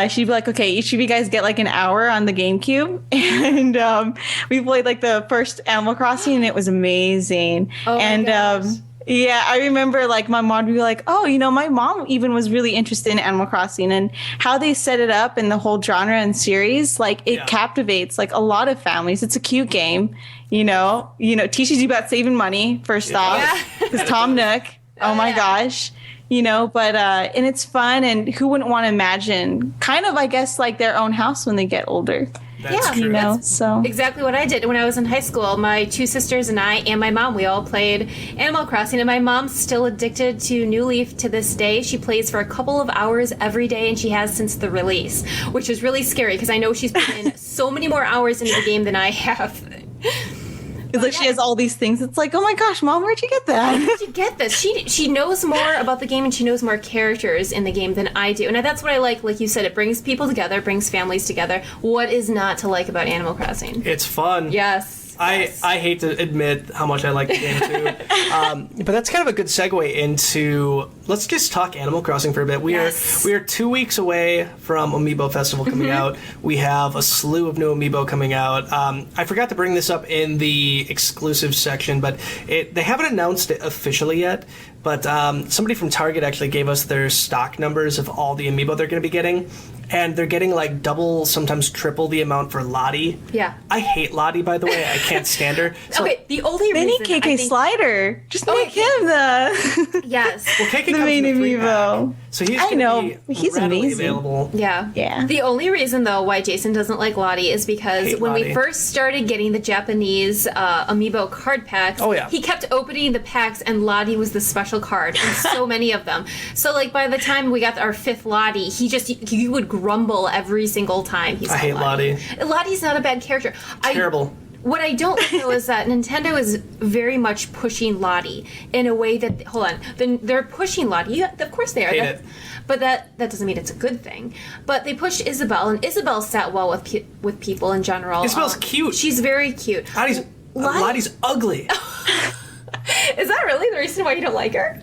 she'd be like, okay, each of you guys get like an hour on the GameCube. And we played like the first Animal Crossing, and it was amazing. Oh my And gosh. yeah, I remember like my mom would be like, oh, my mom even was really interested in Animal Crossing, and how they set it up and the whole genre and series, like it captivates like a lot of families. It's a cute game, teaches you about saving money first off, because Tom Nook, oh my gosh. But and it's fun, and who wouldn't want to imagine kind of, I guess, like their own house when they get older, That's Yeah. true. you know, so. Exactly what I did when I was in high school. My two sisters and I and my mom, we all played Animal Crossing, and my mom's still addicted to New Leaf to this day. She plays for a couple of hours every day, and she has since the release, which is really scary because I know she's put in so many more hours into the game than I have. It's like she has all these things. It's like, oh my gosh, Mom, where'd you get that? Where'd you get this? She knows more about the game, and she knows more characters in the game than I do. And that's what I like. Like you said, it brings people together, brings families together. What is not to like about Animal Crossing? It's fun. Yes. I hate to admit how much I like the game too, but that's kind of a good segue into, let's just talk Animal Crossing for a bit. We are 2 weeks away from Amiibo Festival coming out. We have a slew of new Amiibo coming out. I forgot to bring this up in the exclusive section, but they haven't announced it officially yet. But somebody from Target actually gave us their stock numbers of all the Amiibo they're going to be getting. And they're getting like double, sometimes triple the amount for Lottie. Yeah. I hate Lottie, by the way. I can't stand her. So, Okay, the only They reason need KK I think, Slider. Just make him the yes, well, KK the comes main in a free Amiibo. pack, so he's I gonna know, be he's readily amazing. available. yeah, Yeah. The only reason though why Jason doesn't like Lottie is because Hate when Lottie. we first started getting the Japanese Amiibo card packs, Oh, yeah. he kept opening the packs, and Lottie was the special card, and so many of them. So like by the time we got our fifth Lottie, he would grumble every single time he saw I hate Lottie. Lottie's not a bad character. Terrible. What I don't like though is that Nintendo is very much pushing Lottie in a way that they're pushing Lottie. Of course they are. Hate it. But that doesn't mean it's a good thing. But they push Isabelle, and Isabelle sat well with people in general. Isabelle's cute. She's very cute. Lottie's ugly. Is that really the reason why you don't like her?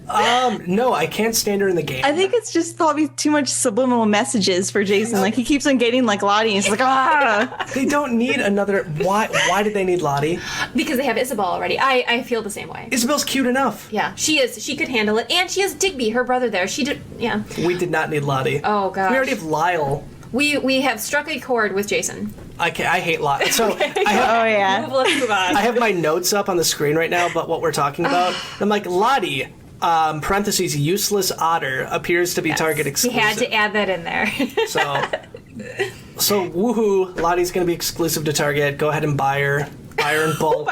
No, I can't stand her in the game. I think it's just probably too much subliminal messages for Jason. Like he keeps on getting like Lottie, and he's like, ah. They don't need another. Why did they need Lottie? Because they have Isabelle already. I feel the same way. Isabel's cute enough. Yeah, she is. She could handle it, and she has Digby, her brother. There, she did. Yeah. We did not need Lottie. Oh gosh. We already have Lyle. We have struck a chord with Jason. I hate Lottie. So Oh yeah. Let's move on. I have my notes up on the screen right now about what we're talking about. I'm like, Lottie, parentheses, useless otter, appears to be Target We exclusive. had to add that in there. So woohoo, Lottie's going to be exclusive to Target. Go ahead and buy her in bulk.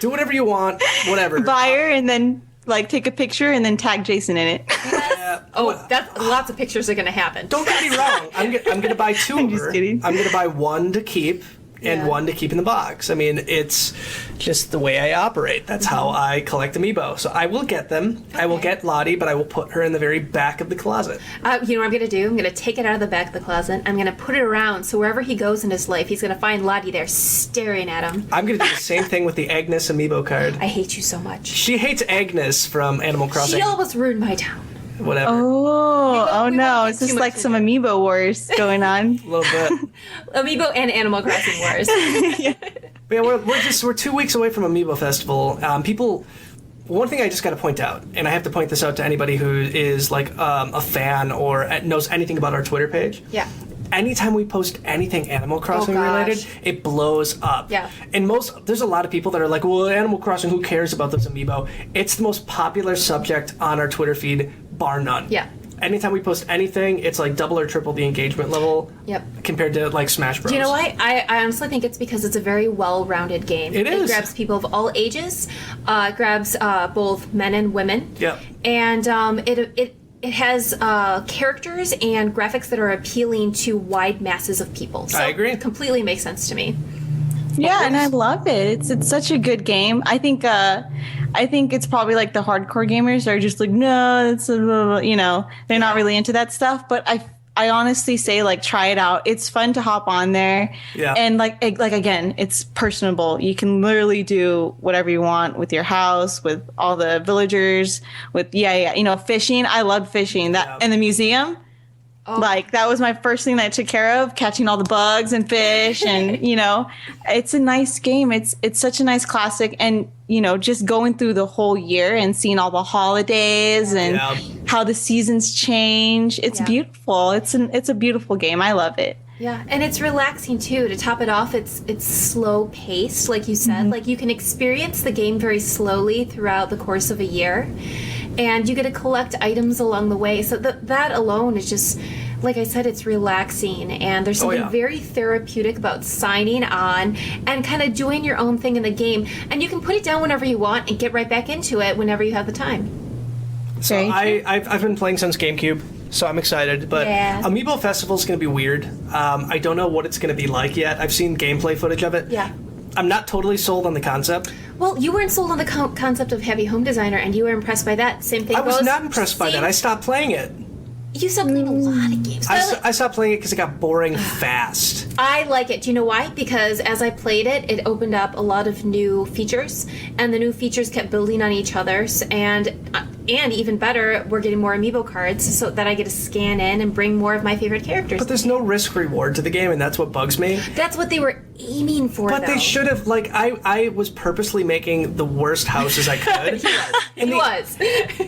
Do whatever you want, whatever. Buy her and then like take a picture and then tag Jason in it. That's lots of pictures are going to happen. Don't get me wrong. I'm going to buy two of just her. kidding. I'm going to buy one to keep and Yeah. one to keep in the box. I mean, it's just the way I operate. That's how I collect Amiibo. So I will get them. I will get Lottie, but I will put her in the very back of the closet. You know what I'm going to do? I'm going to take it out of the back of the closet. I'm going to put it around so wherever he goes in his life, he's going to find Lottie there staring at him. I'm going to do the same thing with the Agnes Amiibo card. I hate you so much. She hates Agnes from Animal Crossing. She almost ruined my town. Whatever. Oh we no! won't Is get this too like much some Amiibo wars going on? A little bit. Amiibo and Animal Crossing wars. But yeah, we're 2 weeks away from Amiibo Festival. One thing I just got to point out, and I have to point this out to anybody who is like a fan or knows anything about our Twitter page. Yeah. Anytime we post anything Animal Crossing gosh. related, it blows up. Yeah. And there's a lot of people that are like, well, Animal Crossing, who cares about this Amiibo? It's the most popular subject on our Twitter feed, bar none. Yeah. Anytime we post anything, it's like double or triple the engagement level. Yep. Compared to like Smash Bros. Do you know why? I honestly think it's because it's a very well-rounded game. It is. It grabs people of all ages. It grabs both men and women. Yep. And it has characters and graphics that are appealing to wide masses of people. So I agree. It completely makes sense to me. Yeah, and I love it. It's such a good game. I think it's probably like the hardcore gamers are just like, no, it's they're not really into that stuff. But I honestly say like try it out. It's fun to hop on there. Yeah. And like again, it's personable. You can literally do whatever you want with your house, with all the villagers, with fishing. I love fishing. That in the museum. Like that was my first thing that I took care of, catching all the bugs and fish, and it's a nice game. It's such a nice classic, and just going through the whole year and seeing all the holidays and how the seasons change. It's beautiful. It's a beautiful game. I love it. Yeah, and it's relaxing too. To top it off, it's slow paced, like you said. Like you can experience the game very slowly throughout the course of a year, and you get to collect items along the way. So that alone is just like I said, it's relaxing, and there's something very therapeutic about signing on and kind of doing your own thing in the game. And you can put it down whenever you want and get right back into it whenever you have the time. So I've been playing since GameCube, so I'm excited. But Amiibo Festival is going to be weird. I don't know what it's going to be like yet. I've seen gameplay footage of it. Yeah. I'm not totally sold on the concept. Well, you weren't sold on the concept of Happy Home Designer, and you were impressed by that. Same thing. I was not impressed by that. I stopped playing it. You stopped playing a lot of games. I stopped playing it because it got boring fast. I like it. Do you know why? Because as I played it, it opened up a lot of new features, and the new features kept building on each other. And even better, we're getting more Amiibo cards so that I get to scan in and bring more of my favorite characters. But there's no risk reward to the game, and that's what bugs me. That's what they were aiming for, But though. they should have, like, I was purposely making the worst houses I could. He was.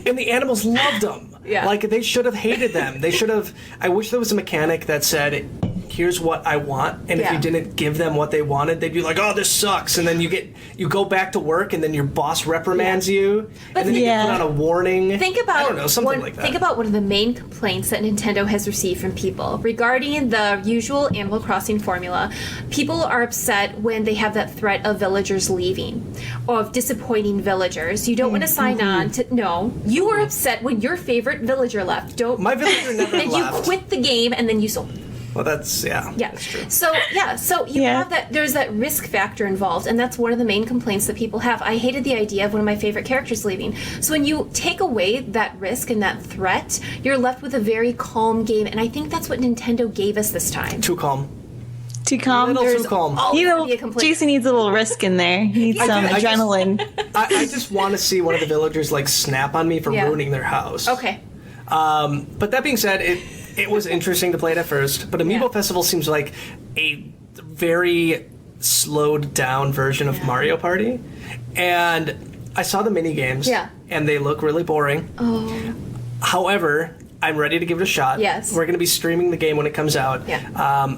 And the animals loved them. Yeah. Like, they should have hated them. They should have... I wish there was a mechanic that said, here's what I want, and if you didn't give them what they wanted, they'd be like, oh, this sucks, and then you go back to work, and then your boss reprimands you, and then you get put on a warning. Think about I don't know, something like that. Think about one of the main complaints that Nintendo has received from people regarding the usual Animal Crossing formula. People are upset when they have that threat of villagers leaving, or of disappointing villagers. You don't want to sign on to... No. You were upset when your favorite villager left. My villager never and left. you quit the game, and then you sold. Well, that's that's true. So you have that. There's that risk factor involved, and that's one of the main complaints that people have. I hated the idea of one of my favorite characters leaving. So when you take away that risk and that threat, you're left with a very calm game, and I think that's what Nintendo gave us this time. Too calm. Too calm. Too calm. Jason needs a little risk in there. He needs some adrenaline. I just want to see one of the villagers like snap on me for ruining their house. Okay. But that being said, it was interesting to play it at first, but Amiibo Festival seems like a very slowed down version of Mario Party. And I saw the mini games, and they look really boring. Oh. However, I'm ready to give it a shot. Yes. We're going to be streaming the game when it comes out. Yeah.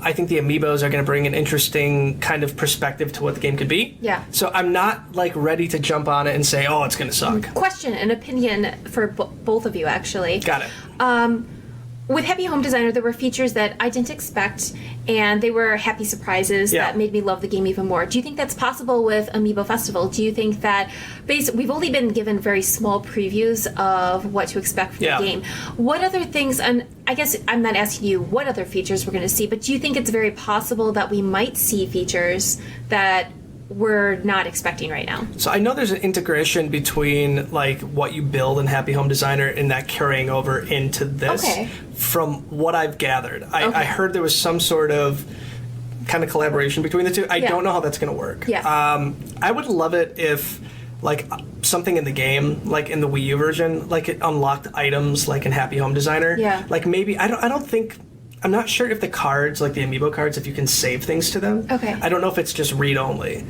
I think the Amiibos are going to bring an interesting kind of perspective to what the game could be. Yeah. So I'm not like ready to jump on it and say, oh, it's going to suck. Question, an opinion for both of you, actually. Got it. With Happy Home Designer, there were features that I didn't expect, and they were happy surprises that made me love the game even more. Do you think that's possible with Amiibo Festival? Do you think that, we've only been given very small previews of what to expect from the game. What other things, and I guess I'm not asking you what other features we're going to see, but do you think it's very possible that we might see features that we're not expecting right now? So I know there's an integration between like what you build in Happy Home Designer and that carrying over into this. Okay. From what I've gathered, I heard there was some sort of kind of collaboration between the two. I don't know how that's going to work. Yeah. I would love it if like something in the game, like in the Wii U version, like it unlocked items like in Happy Home Designer. Yeah. Like maybe I'm not sure if the cards, like the Amiibo cards, if you can save things to them. Okay. I don't know if it's just read only.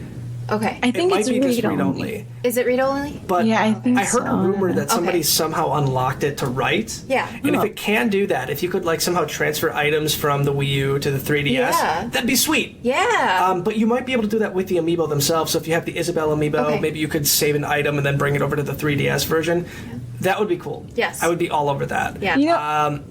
Okay. I think it might it's be just read only. Is it read only? But Yeah, I think I heard a rumor that somebody Okay. somehow unlocked it to write. Yeah. And if it can do that, if you could like somehow transfer items from the Wii U to the 3DS, that'd be sweet. Yeah. But you might be able to do that with the Amiibo themselves. So if you have the Isabelle Amiibo, maybe you could save an item and then bring it over to the 3DS version. That would be cool. Yes. I would be all over that. Yeah. You know,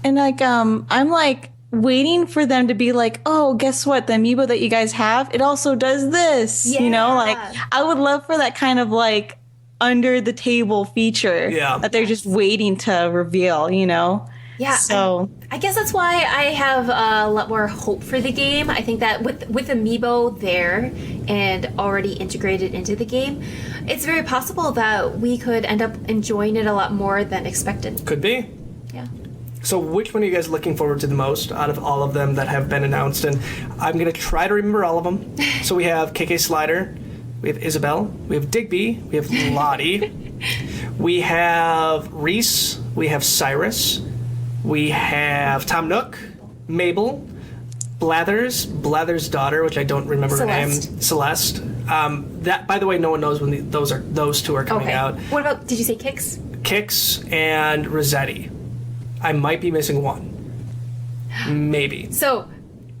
and like I'm like waiting for them to be like, oh, guess what? The Amiibo that you guys have, it also does this. You know, like I would love for that kind of like under the table feature that they're just waiting to reveal, you know? Yeah. So I guess that's why I have a lot more hope for the game. I think that with Amiibo there and already integrated into the game, it's very possible that we could end up enjoying it a lot more than expected. Could be. Yeah. So which one are you guys looking forward to the most out of all of them that have been announced? And I'm going to try to remember all of them. So we have KK Slider, we have Isabelle, we have Digby, we have Lottie, we have Reese, we have Cyrus, we have Tom Nook, Mabel, Blather's daughter, which I don't remember her name, Celeste. That, by the way, no one knows when those two are coming out. What about, did you say Kix? Kix and Rossetti. I might be missing one. Maybe. So,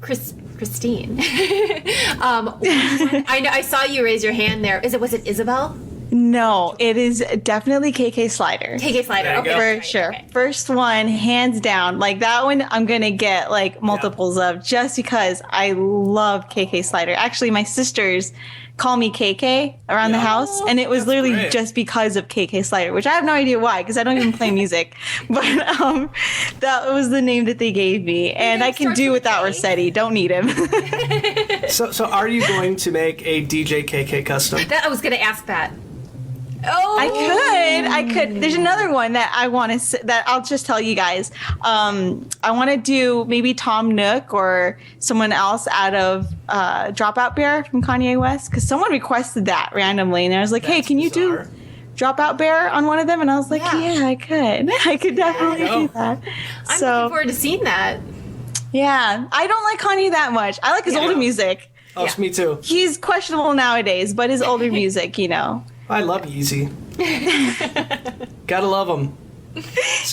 Christine. I know I saw you raise your hand there. Was it Isabelle? No, it is definitely KK Slider. KK Slider. There you Okay, go. For right, sure. right. First one, hands down. Like that one, I'm going to get like multiples of just because I love KK Slider. Actually, my sisters call me KK around the house. And it was literally great. just because of KK Slider, which I have no idea why because I don't even play music. But that was the name that they gave me. And I name can starts do with without K. Rossetti. Don't need him. So are you going to make a DJ KK custom? I was going to ask that. Oh, I could. There's another one that I want to, that I'll just tell you guys. I want to do maybe Tom Nook or someone else out of Dropout Bear from Kanye West, because someone requested that randomly, and I was like, hey, That's can you bizarre. do Dropout Bear on one of them? And I was like, yeah, I could. I could definitely go. do that. I'm So, looking forward to seeing that. yeah, I don't like Kanye that much. I like his older music. Oh, Yeah. me too. He's questionable nowadays, but his older music, you know. I love Yeezy. Gotta love him.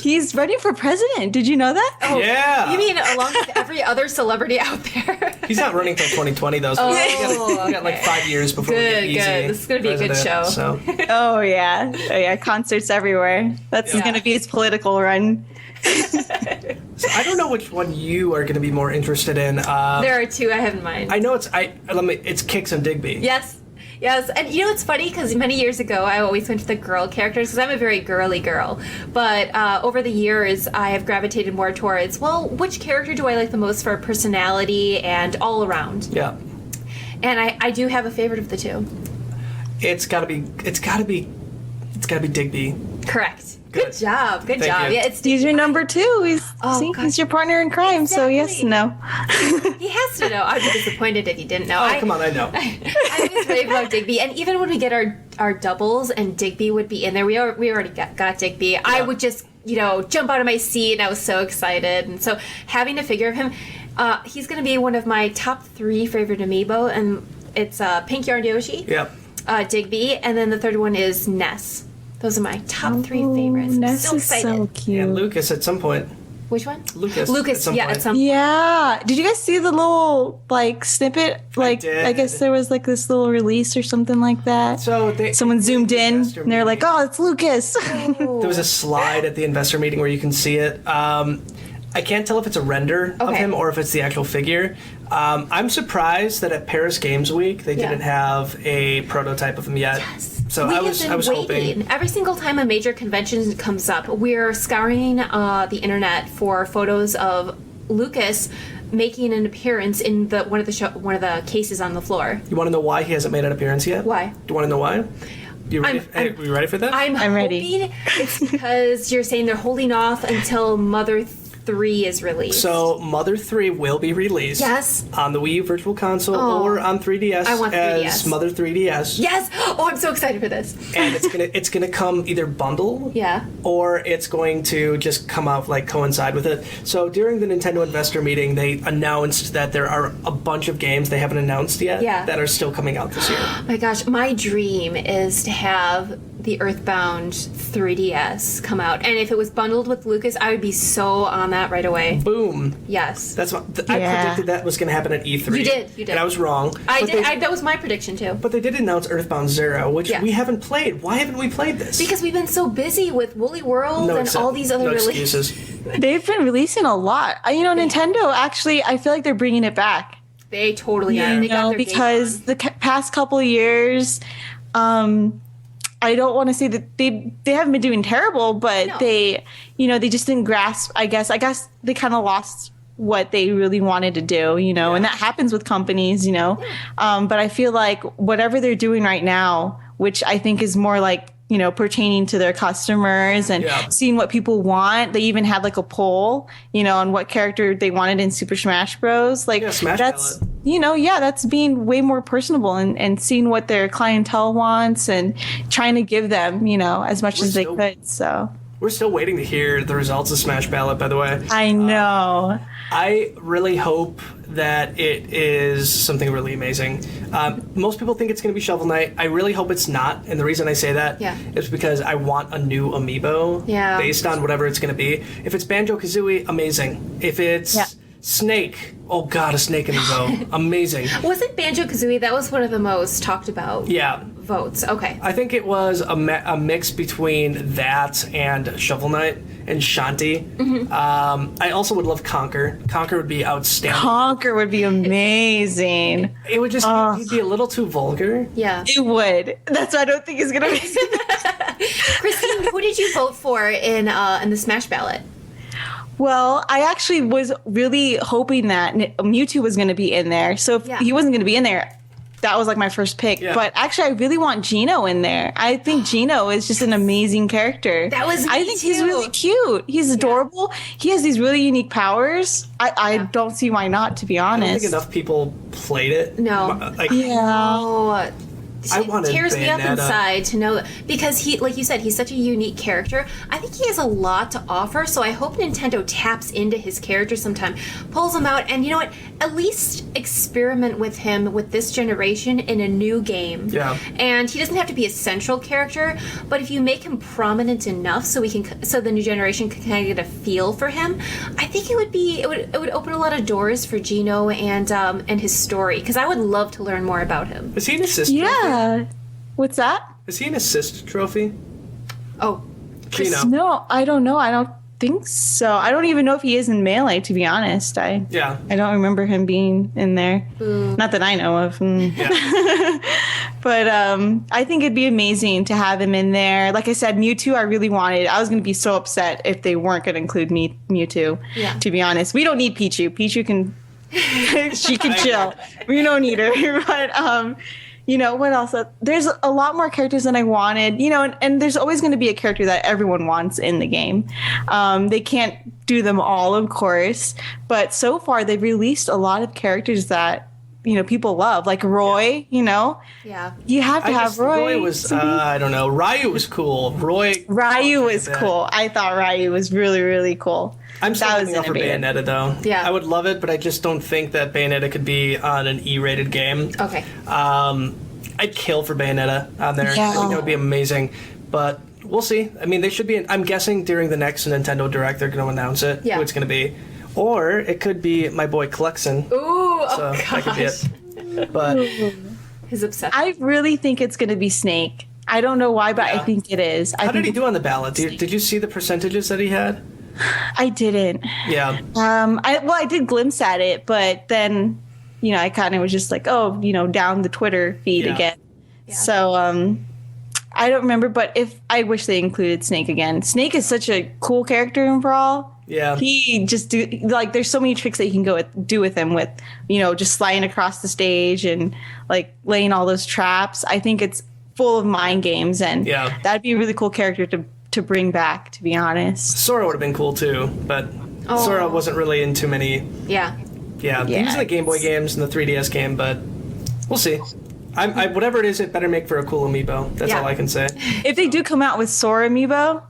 He's running for president. Did you know that? Yeah. You mean along with every other celebrity out there? He's not running till 2020 though. So we got like 5 years before Good, we get good. Yeezy This is gonna be a good president, show. So Oh yeah, concerts everywhere. That's Yeah. going to be his political run. So I don't know which one you are going to be more interested in. There are two I have in mind. I know it's Kix and Digby. Yes. Yes, and you know it's funny because many years ago I always went for the girl characters because I'm a very girly girl. But over the years I have gravitated more towards, well, which character do I like the most for personality and all around? Yeah. And I do have a favorite of the two. It's gotta be Digby. Correct. Good. Good job. Good Thank job. you. Yeah, it's He's your number two. Oh, God. He's your partner in crime. So yes, Exactly. no. He has to know. I'd be disappointed if he didn't know. Oh, come on, I know. I always rave about Digby, and even when we get our doubles and Digby would be in there, we already got Digby. I would just jump out of my seat, and I was so excited. And so having a figure of him, he's going to be one of my top 3 favorite amiibo, and it's Pink Yarn Yoshi, Yep. Digby, and then the third one is Ness. Those are my top 3 favorites. I'm Ness so is excited. so cute. And Lucas at some point. Which one? Lucas. Lucas. At some Yeah, point. at some. Yeah. Did you guys see the little snippet? did. I guess there was this little release or something like that. So Someone zoomed in Investor and they're like, meeting. "Oh, it's Lucas." There was a slide at the investor meeting where you can see it. I can't tell if it's a render of Okay. him or if it's the actual figure. I'm surprised that at Paris Games Week they Yeah. didn't have a prototype of him yet. So We I have was been hoping. waiting. Every single time a major convention comes up, we're scouring the internet for photos of Lucas making an appearance in one of the cases on the floor. You want to know why he hasn't made an appearance yet? Why? Do you want to know why? You ready? I'm- Are you ready for that? I'm ready. hoping it's because you're saying they're holding off until Mother 3 is released. So Mother 3 will be released. Yes. On the Wii U Virtual Console Oh. or on 3DS I want as 3DS. Mother 3DS. Yes! Oh, I'm so excited for this. And it's gonna come either bundle, Yeah. or it's going to just come out coincide with it. So during the Nintendo Investor Meeting, they announced that there are a bunch of games they haven't announced yet Yeah. that are still coming out this year. Oh my gosh, my dream is to have the Earthbound 3DS come out. And if it was bundled with Lucas, I would be so on that right away. Boom. Yes. That's what I Yeah. predicted that was going to happen at E3. You did. And I was wrong. I But did. they- That was my prediction too. But they did announce Earthbound Zero, which Yeah. we haven't played. Why haven't we played this? Because we've been so busy with Woolly World no and all these other no releases. excuses. They've been releasing a lot. Nintendo actually, I feel like they're bringing it back. They totally are. They got their game Because on. the past couple of years, I don't want to say that they haven't been doing terrible, but No. they just didn't grasp. I guess they kind of lost what they really wanted to do, and that happens with companies, But I feel like whatever they're doing right now, which I think is more pertaining to their customers and Yeah. seeing what people want. They even had a poll, on what character they wanted in Super Smash Bros. Smash That's, Ballot. that's being way more personable and seeing what their clientele wants and trying to give them, as much as they still- could. So We're still waiting to hear the results of Smash Ballot, by the way. I know. I really hope that it is something really amazing. Most people think it's going to be Shovel Knight. I really hope it's not, and the reason I say that Yeah. is because I want a new amiibo Yeah. based on whatever it's going to be. If it's Banjo-Kazooie, amazing. If it's Yeah. Snake, oh god, a Snake amiibo, amazing. Was it Banjo-Kazooie? That was one of the most talked about. Yeah, votes. Okay. I think it was a mix between that and Shovel Knight and Shanti. I also would love Conquer. Conquer would be outstanding. Conquer would be amazing. It would just he'd be a little too vulgar. Yeah. It would. That's why I don't think it's gonna be. Christine, who did you vote for in the Smash ballot? Well, I actually was really hoping that Mewtwo was going to be in there. So if he wasn't going to be in there, that was like my first pick. Yeah. But actually, I really want Geno in there. I think Geno is just an amazing character. That was me I think he's too. really cute. He's adorable. He has these really unique powers. I don't see why not, to be I honest. don't think enough people played it. No. Like, Oh, I it wanted tears me up Bayonetta. inside to know that, because he, like you said, he's such a unique character. I think he has a lot to offer, so I hope Nintendo taps into his character sometime, pulls him out, and you know what? At least experiment with him with this generation in a new game. Yeah. And he doesn't have to be a central character, but if you make him prominent enough so the new generation can kind of get a feel for him, I think it would open a lot of doors for Geno and his story, because I would love to learn more about him. Is he an assist? Trophy? Yeah. What's that? Is he an assist trophy? Oh, Geno. No, I don't know. I don't think so. I don't even know if he is in Melee, to be honest. I don't remember him being in there. Not that I know of. Yeah. But I think it'd be amazing to have him in there. Like I said, Mewtwo, I really wanted. I was going to be so upset if they weren't going to include Mewtwo, to be honest. We don't need Pichu. Pichu can... she can chill. We don't need her. But... you know, what else? There's a lot more characters than I wanted, you know, and there's always going to be a character that everyone wants in the game. They can't do them all, of course, but so far they've released a lot of characters that, you know, people love, like Roy, you know? Yeah. You have to have Roy. Roy was, I don't know. Ryu was cool. Ryu was cool. I thought Ryu was really, really cool. I'm still holding out for innovative. Bayonetta, though. Yeah. I would love it, but I just don't think that Bayonetta could be on an E-rated game. Okay. I'd kill for Bayonetta on there. Yeah. I think that would be amazing. But we'll see. I mean, they should be... I'm guessing during the next Nintendo Direct, they're going to announce it, Yeah. who it's going to be. Or it could be my boy Klexen. Ooh, So that could be it. But his obsession. I really think it's going to be Snake. I don't know why, but I think it is. how did he do on the ballot? Did you see the percentages that he had? I didn't. Yeah. I did glimpse at it, but then, you know, I kind of was just like, oh, you know, down the Twitter feed Yeah. again. Yeah. So, I don't remember, but I wish they included Snake again. Snake is such a cool character in Brawl. Yeah. He just there's so many tricks that you can do with him, with, you know, just sliding across the stage and like laying all those traps. I think it's full of mind games, and that'd be a really cool character to bring back, to be honest. Sora would have been cool too, but Sora wasn't really in too many. Yeah. Yeah, he was in the Game Boy games and the 3DS game, but we'll see. Whatever it is, it better make for a cool amiibo. That's all I can say. If they do come out with Sora amiibo,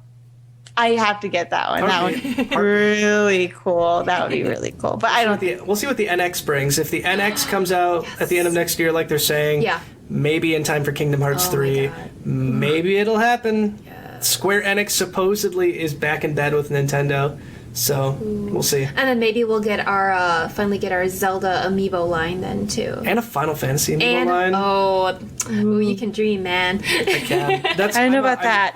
I have to get that one. That would be really cool. That would be really cool. But I don't. We'll see what the NX brings. If the NX comes out at the end of next year, like they're saying, maybe in time for Kingdom Hearts 3, maybe it'll happen. Square Enix supposedly is back in bed with Nintendo, so we'll see. And then maybe we'll get our finally get our Zelda amiibo line then too. And a Final Fantasy amiibo line. You can dream, man. I can. I don't know about that.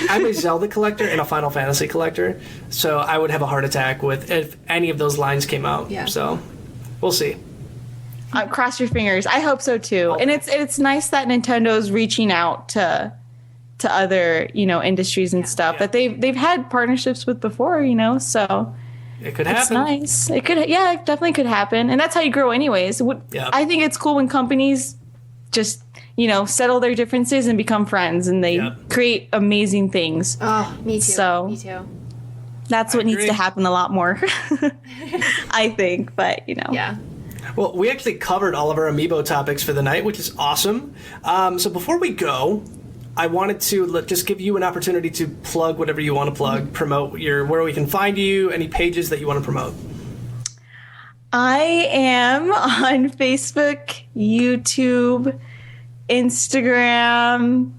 I'm a Zelda collector and a Final Fantasy collector, so I would have a heart attack if any of those lines came out. Yeah. So we'll see. Cross your fingers. I hope so too. And it's nice that Nintendo's reaching out to other, you know, industries and stuff that they've had partnerships with before, you know, so it could happen. It's nice. It definitely could happen, and that's how you grow anyways. I think it's cool when companies just, you know, settle their differences and become friends, and they create amazing things. Oh, me too. So me too. That's what needs to happen a lot more, I think, but you know. Yeah. Well, we actually covered all of our amiibo topics for the night, which is awesome. So before we go, I wanted to just give you an opportunity to plug whatever you want to plug, promote where we can find you, any pages that you want to promote. I am on Facebook, YouTube, Instagram,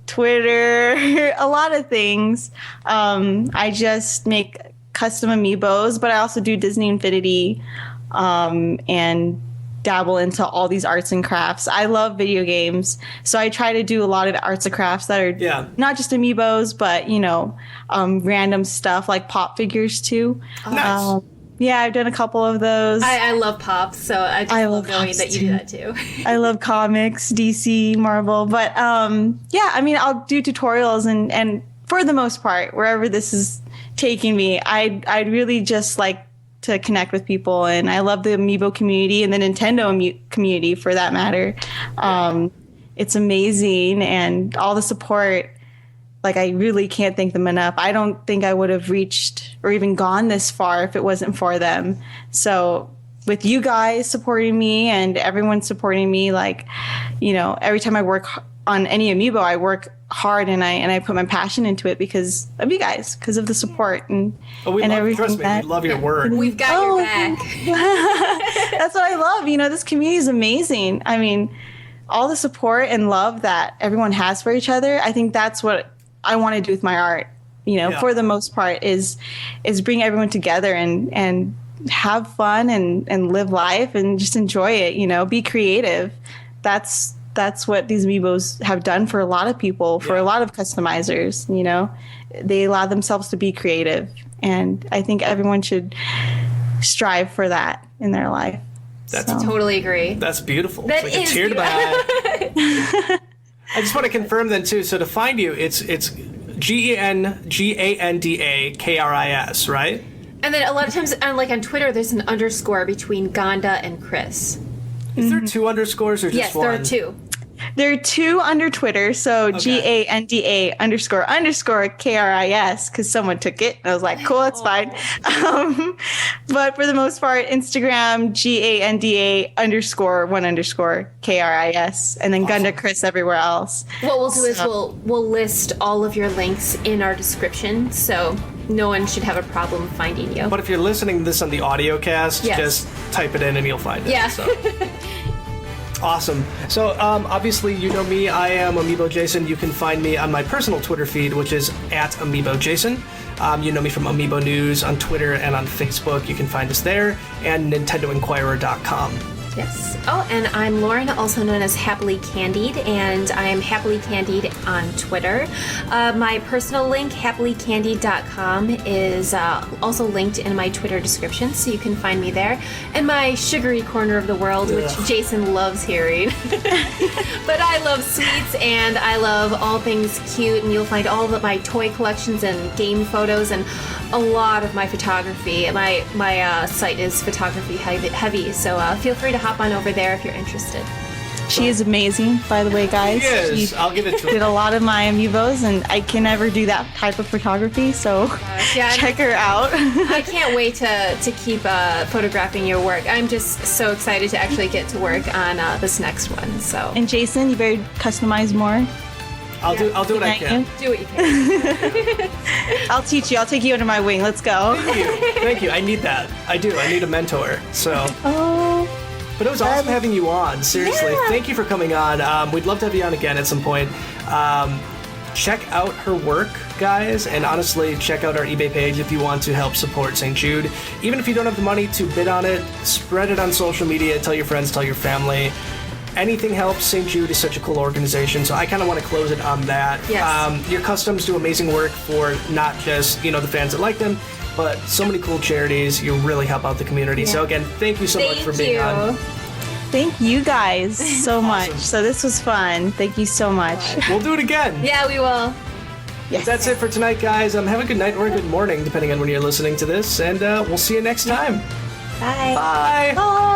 Twitter, a lot of things. I just make custom amiibos, but I also do Disney Infinity, and dabble into all these arts and crafts. I love video games, so I try to do a lot of arts and crafts that are not just amiibos, but random stuff like pop figures too. Nice. Yeah, I've done a couple of those. I love Pops, so I just love knowing Pops that you do that too. I love comics, DC, Marvel, but I'll do tutorials and for the most part, wherever this is taking me, I'd really just like to connect with people, and I love the Amiibo community and the Nintendo community for that matter. It's amazing, and all the support. Like, I really can't thank them enough. I don't think I would have reached or even gone this far if it wasn't for them. So with you guys supporting me and everyone supporting me, like, every time I work on any Amiibo, I work hard and I put my passion into it because of you guys, because of the support and everything. Trust me, we love your work. We've got your back. That's what I love. This community is amazing. I mean, all the support and love that everyone has for each other, I think that's what I want to do with my art, for the most part, is bring everyone together and have fun and live life and just enjoy it, be creative. That's what these Amiibos have done for a lot of people, for a lot of customizers, they allow themselves to be creative. And I think everyone should strive for that in their life. Totally agree. That's beautiful. That it's like is a tear to my eye. I just want to confirm then too. So to find you, it's GandaKris, right? And then a lot of times, on Twitter, there's an underscore between Ganda and Chris. Is there 2 underscores or just yes, one? there are 2. There are 2 under Twitter, so GANDA__KRIS, because someone took it. And I was like, cool, that's fine. But for the most part, Instagram, GANDA_1_KRIS, and then GandaKris everywhere else. What we'll do is we'll list all of your links in our description, so no one should have a problem finding you. But if you're listening to this on the audio cast, Yes. just type it in and you'll find it. Yeah. So. Awesome. So, obviously, you know me. I am Amiibo Jason. You can find me on my personal Twitter feed, which is @Amiibo Jason. You know me from Amiibo News on Twitter and on Facebook. You can find us there, and NintendoInquirer.com. Yes. Oh, and I'm Lauren, also known as Happily Candied, and I'm Happily Candied on Twitter. My personal link, happilycandied.com, is also linked in my Twitter description, so you can find me there. And my sugary corner of the world, which Jason loves hearing. But I love sweets, and I love all things cute, and you'll find all of my toy collections and game photos, and a lot of my photography. My site is photography heavy, so feel free to hop on over there if you're interested. She is amazing, by the way, guys. She is. I'll give it to her. Did a lot of my Amiibos, and I can never do that type of photography, so check her out. I can't wait to keep photographing your work. I'm just so excited to actually get to work on this next one. So. And Jason, you better customize more. I'll do what I can. Do what you can. I'll teach you. I'll take you under my wing. Let's go. Thank you. I need that. I do. I need a mentor. So. But it was awesome having you on. Seriously, thank you for coming on. We'd love to have you on again at some point. Check out her work, guys, and honestly, check out our eBay page if you want to help support St. Jude. Even if you don't have the money to bid on it, spread it on social media. Tell your friends, tell your family. Anything helps. St. Jude is such a cool organization, so I kind of want to close it on that. Yes. Your customs do amazing work for not just the fans that like them, but so many cool charities. You really help out the community. So again, thank you so much for being on. Thank you guys so much. So this was fun. Thank you so much. We'll do it again. Yeah, we will. Yes. That's it for tonight, guys. Have a good night or a good morning, depending on when you're listening to this, and we'll see you next time. Bye. Bye. Bye.